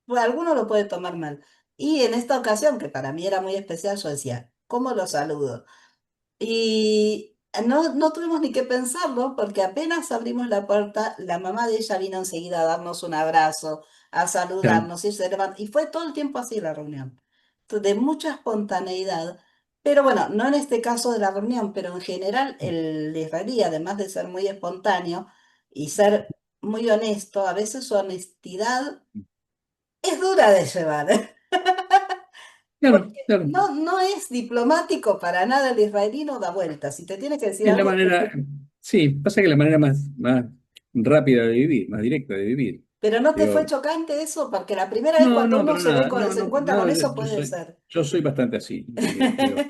pues, alguno lo puede tomar mal. Y en esta ocasión, que para mí era muy especial, yo decía, ¿cómo lo saludo? Y no tuvimos ni que pensarlo porque apenas abrimos la puerta, la mamá de ella vino enseguida a darnos un abrazo, a Claro, saludarnos y fue todo el tiempo así la reunión. De mucha espontaneidad. Pero bueno, no en este caso de la reunión, pero en general el israelí, además de ser muy espontáneo y ser muy honesto, a veces su honestidad es dura de llevar. claro, claro. No es diplomático para nada el israelí, no da vuelta. Si te tiene que decir Es la algo, manera, sí, pasa que la manera más rápida de vivir, más directa de vivir. pero ¿no te fue Digo, chocante eso? Porque la primera vez no, cuando no, uno pero se ve nada, no, se no, encuentra con no, eso puede ser. yo soy bastante así, en realidad. Digo,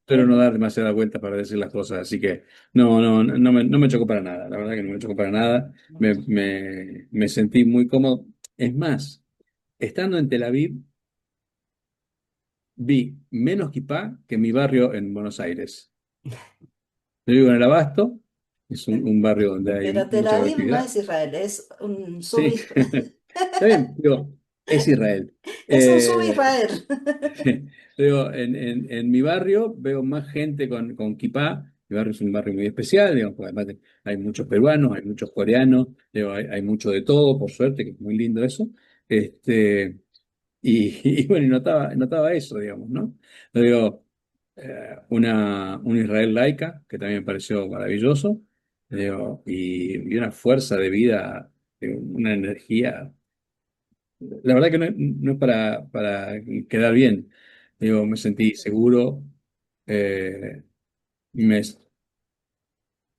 pero no dar demasiada vuelta para decir las cosas, así que no me chocó para nada, la verdad que no me chocó para nada, me sentí muy cómodo. Es más, estando en Tel Aviv, vi menos kipá que en mi barrio en Buenos Aires. Yo vivo en el Abasto, es un barrio donde hay Pero Tel mucha Aviv no actividad. es Israel, es un Sí, está bien, digo, es Israel. es un Eh, sub-Israel. Digo, en mi barrio veo más gente con kipá. Mi barrio es un barrio muy especial, digamos, porque además hay muchos peruanos, hay muchos coreanos, digo, hay mucho de todo, por suerte, que es muy lindo eso. Este, y bueno, y notaba eso, digamos, ¿no? Digo, una Israel laica, que también me pareció maravilloso, digo, y una fuerza de vida, una energía. La verdad que no es para quedar bien. Digo, me sentí seguro, eh, me,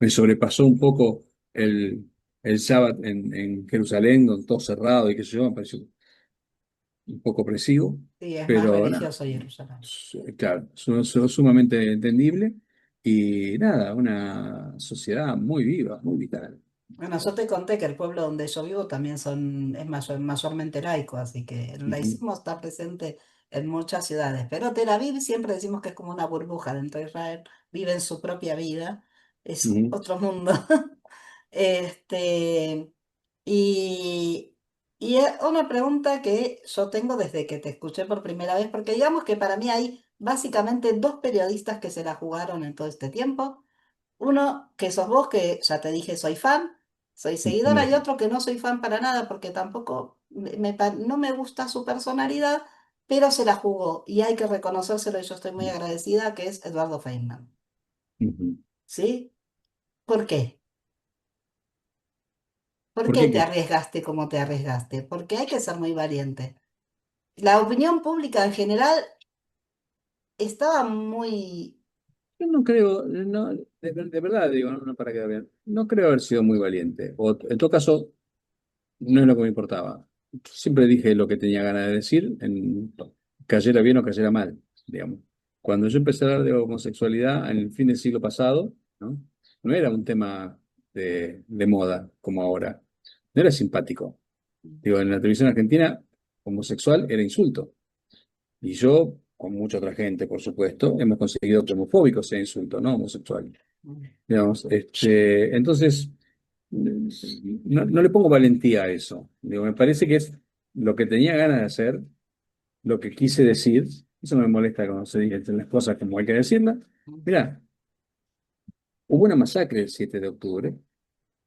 me sobrepasó un poco el sábado en Jerusalén, con todo cerrado y qué sé yo, me pareció un poco opresivo, Sí, es más pero nada, religioso Jerusalén. claro, sumamente entendible y nada, una sociedad muy viva, muy vital. Bueno, yo te conté que el pueblo donde yo vivo también es mayormente laico, así que el Ujú, laicismo está presente en muchas ciudades. Pero Tel Aviv siempre decimos que es como una burbuja dentro de Israel, vive en su propia vida, es ujú, otro mundo. Este, y, una pregunta que yo tengo desde que te escuché por primera vez, porque digamos que para mí hay básicamente dos periodistas que se la jugaron en todo este tiempo. Uno que sos vos, que ya te dije soy fan, soy seguidora, y ujú, otro que no soy fan para nada porque tampoco no me gusta su personalidad, pero se la jugó y hay que reconocérselo y yo estoy muy agradecida, que es Eduardo Feynman. ujú. ¿Sí? ¿Por qué? ¿Por ¿Por qué qué te qué? arriesgaste como te arriesgaste? Porque hay que ser muy valiente. La opinión pública en general estaba muy... Yo no creo, no, de verdad digo, no para quedar bien, no creo haber sido muy valiente, o en todo caso, no es lo que me importaba. Siempre dije lo que tenía ganas de decir, cayera bien o cayera mal, digamos. Cuando yo empecé a hablar de homosexualidad en el fin del siglo pasado, ¿no? No era un tema de moda como ahora, no era simpático. Digo, en la televisión argentina, homosexual era insulto. Y yo, con mucha otra gente, por supuesto, hemos conseguido que homofóbico sea insulto, no homosexual. Digamos, entonces, no le pongo valentía a eso. Digo, me parece que es lo que tenía ganas de hacer, lo que quise decir. Eso no me molesta cuando se dicen las cosas como hay que decirlas. Mirá, hubo una masacre el 7 de octubre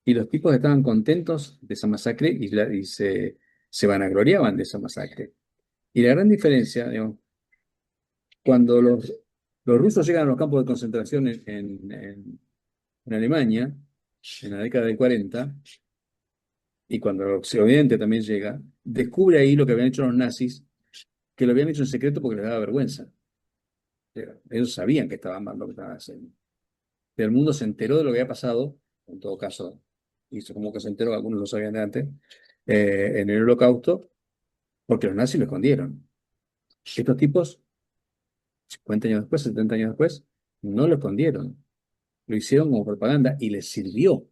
y los tipos estaban contentos de esa masacre y se vanagloriaban de esa masacre. Y la gran diferencia, digamos, cuando los rusos llegan a los campos de concentración en Alemania, en la década del 40, y cuando el Occidente también llega, descubre ahí lo que habían hecho los nazis, que lo habían hecho en secreto porque les daba vergüenza. Ellos sabían que estaban mal lo que estaban haciendo. Pero el mundo se enteró de lo que había pasado, en todo caso, hizo como que se enteró, algunos lo sabían de antes, en el Holocausto, porque los nazis lo escondieron. Estos tipos, 50 años después, 70 años después, no lo escondieron. Lo hicieron como propaganda y les sirvió.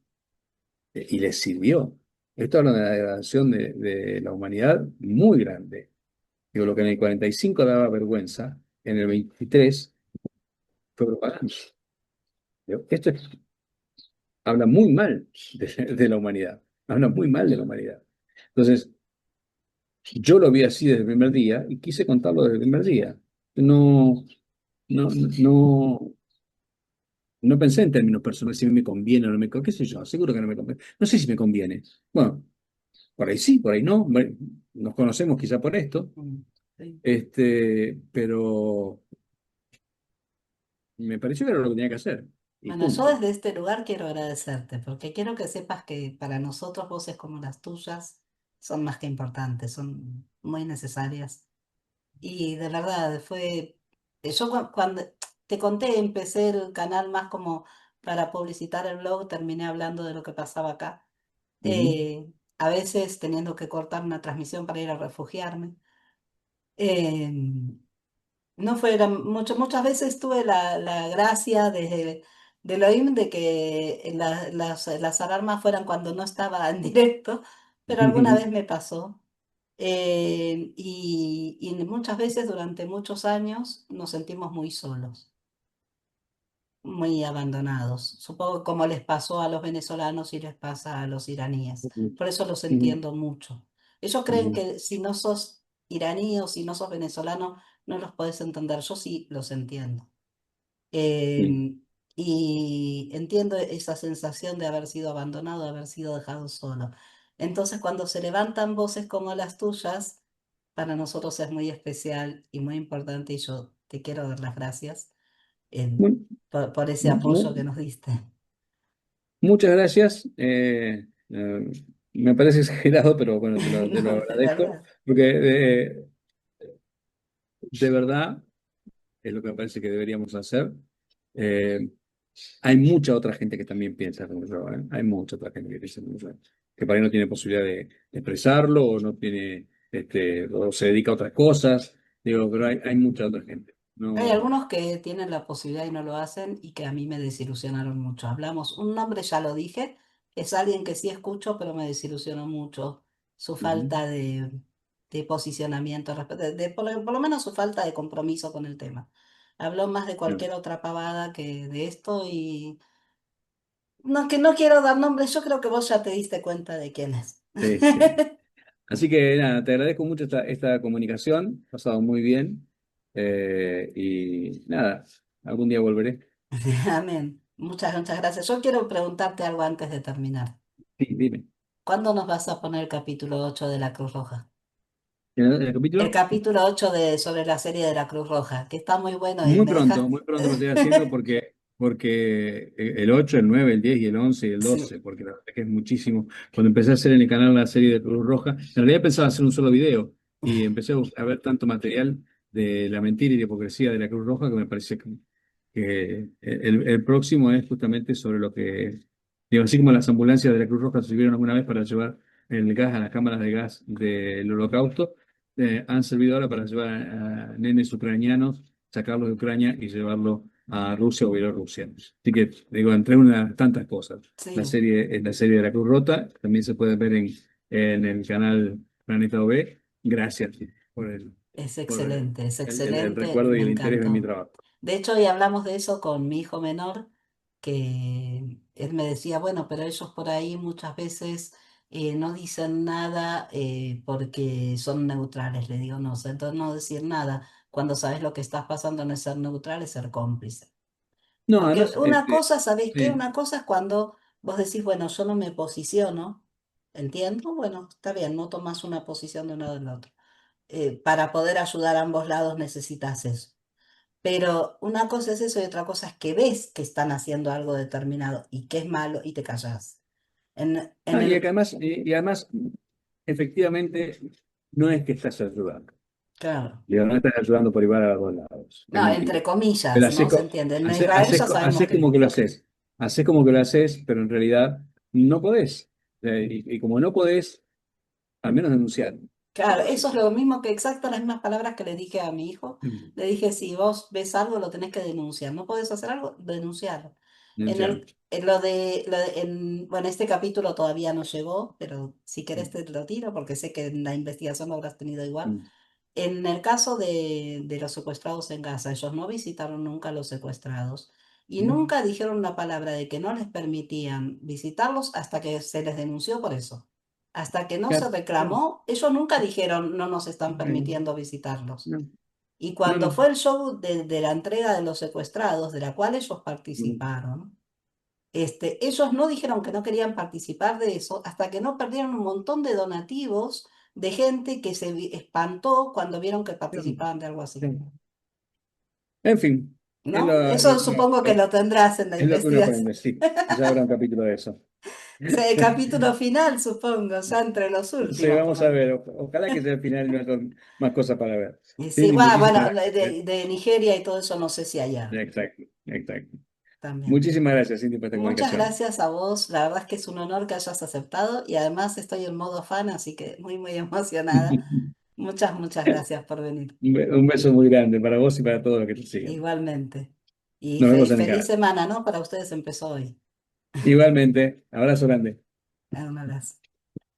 Y les sirvió. Esto habla de la degradación de la humanidad muy grande. Digo, lo que en el 45 daba vergüenza, en el 23 fue propaganda. Digo, habla muy mal de la humanidad. Habla muy mal de la humanidad. Entonces, yo lo vi así desde el primer día y quise contarlo desde el primer día. No, no, no pensé en términos personales si me conviene o no me conviene. ¿Qué sé yo? Seguro que no me conviene. No sé si me conviene. Bueno, por ahí sí, por ahí no. Nos conocemos quizá por esto. Sí. Pero me pareció que era lo que tenía que hacer. Y Bueno, yo punto. desde este lugar quiero agradecerte, porque quiero que sepas que para nosotros voces como las tuyas son más que importantes, son muy necesarias. Y de verdad, yo cuando te conté, empecé el canal más como para publicitar el blog, terminé hablando de lo que pasaba acá. Ujú, A veces teniendo que cortar una transmisión para ir a refugiarme. Em, no fuera muchas veces tuve la gracia de Elohim de que las alarmas fueran cuando no estaba en directo, pero alguna ujú, vez me pasó. Y muchas veces durante muchos años nos sentimos muy solos. muy abandonados. Supongo como les pasó a los venezolanos y les pasa a los iraníes. Ujú, Por eso los ujú, entiendo mucho. Ellos creen ujú. que si no sos iraní o si no sos venezolano, no los podés entender. Yo sí los entiendo. Sí. Em, y entiendo esa sensación de haber sido abandonado, de haber sido dejado solo. Entonces, cuando se levantan voces como las tuyas, para nosotros es muy especial y muy importante y yo te quiero dar las gracias Mu- por ese apoyo que mu- nos diste. Muchas gracias. Me parece exagerado, pero bueno, te lo No, de agradezco, verdad. porque de verdad es lo que me parece que deberíamos hacer. Eh, Hay mucha otra gente que también piensa como yo, ¿eh? Hay mucha otra gente que piensa como yo, que para ahí no tiene posibilidad de expresarlo o no tiene, o se dedica a otras cosas. Digo, pero hay mucha otra gente. Hay No, algunos que tienen la posibilidad y no lo hacen y que a mí me desilusionaron mucho. Hablamos, un nombre ya lo dije, es alguien que sí escucho, pero me desilusionó mucho su ujú, falta de posicionamiento, por lo menos su falta de compromiso con el tema. Habló más de no, cualquier otra pavada que de esto y no, que no quiero dar nombres, yo creo que vos ya te diste cuenta de quién es. sí, sí. Así que nada, te agradezco mucho esta comunicación, ha pasado muy bien. Y nada, algún día volveré. Amén. Muchas gracias. Yo quiero preguntarte algo antes de terminar. Sí, dime. ¿Cuándo nos vas a poner el capítulo 8 de la Cruz Roja? ¿En el El capítulo? capítulo 8 sobre la serie de la Cruz Roja, que está muy bueno y me Muy dejaste... pronto lo estoy haciendo porque el 8 el 9 el 10 y el 11 y el Sí. 12 porque la verdad es que es muchísimo. Cuando empecé a hacer en el canal la serie de Cruz Roja, en realidad pensaba hacer un solo video y empecé a ver tanto material de la mentira y la hipocresía de la Cruz Roja que me parece que el próximo es justamente sobre lo que, digo, así como las ambulancias de la Cruz Roja sirvieron alguna vez para llevar el gas a las cámaras de gas del Holocausto, han servido ahora para llevar a nenes ucranianos, sacarlos de Ucrania y llevarlo a Rusia o Bielorrusia. Así que, digo, entre unas tantas cosas. Sí, La serie de la Cruz Rota también se puede ver en el canal Planeta OB. Gracias por es el excelente, recuerdo y me el interés en mi encantó. trabajo. De hecho, hoy hablamos de eso con mi hijo menor, que él me decía, bueno, pero ellos por ahí muchas veces no dicen nada porque son neutrales. Le digo, no, entonces no decir nada cuando sabes lo que estás pasando no es ser neutral, es ser cómplice. No, Porque además, una cosa, ¿sabéis qué? sí, Una cosa es cuando vos decís, bueno, yo no me posiciono, entiendo, bueno, está bien, no tomas una posición de uno del otro. Para poder ayudar a ambos lados necesitas eso. Pero una cosa es eso y otra cosa es que ves que están haciendo algo determinado y que es malo y te callas. En no, el, y además, efectivamente, no es que estás ayudando. claro, Digo, no estás ayudando por igual a los dos lados. Es no, entre mentira. Pero comillas, ¿no? Se entiende. En Israel ya sabemos haces que como no. que lo haces. Haces como que lo haces, pero en realidad no podés. Y como no podés, al menos denunciar. Claro, Algo eso así. es lo mismo que exacto las mismas palabras que le dije a mi hijo. Mm. Le dije, si vos ves algo, lo tenés que denunciar. ¿No podés hacer algo? Denunciarlo. Denunciar. Bueno, este capítulo todavía no llegó, pero si querés Mm. te lo tiro porque sé que en la investigación lo habrás tenido igual. Mm. En el caso de los secuestrados en Gaza, ellos no visitaron nunca a los secuestrados y Mm. nunca dijeron una palabra de que no les permitían visitarlos hasta que se les denunció por eso. Hasta que no se Claro. No, reclamó, ellos nunca dijeron no nos están no, permitiendo visitarlos. no, Y no, cuando no. fue el show de la entrega de los secuestrados, de la cual ellos Mm. participaron, ellos no dijeron que no querían participar de eso hasta que no perdieron un montón de donativos de gente que espantó cuando vieron que Claro, participaban de algo así. claro. En fin, ¿No? Eso supongo que lo tendrás en la es lo que uno investigación. aprende, sí. Ya habrá un capítulo de eso. Sí, capítulo final, supongo, ya entre los Sí, últimos, por vamos lo a menos. ver. Ojalá que sea el final y no haya más cosas para ver. Y sí, Cindy, bueno, muchísimas gracias. de Nigeria y todo eso no sé si allá Exacto, exacto. también. Muchísimas gracias, Cindy, por esta Muchas comunicación. gracias a vos, la verdad es que es un honor que hayas aceptado y además estoy en modo fan, así que muy emocionada. Muchas gracias por venir. Un beso muy grande para vos y para todos los que te siguen. Igualmente. Y Nos vemos en el feliz canal. semana, ¿no? Para ustedes empezó hoy. Igualmente, abrazo grande. Un abrazo.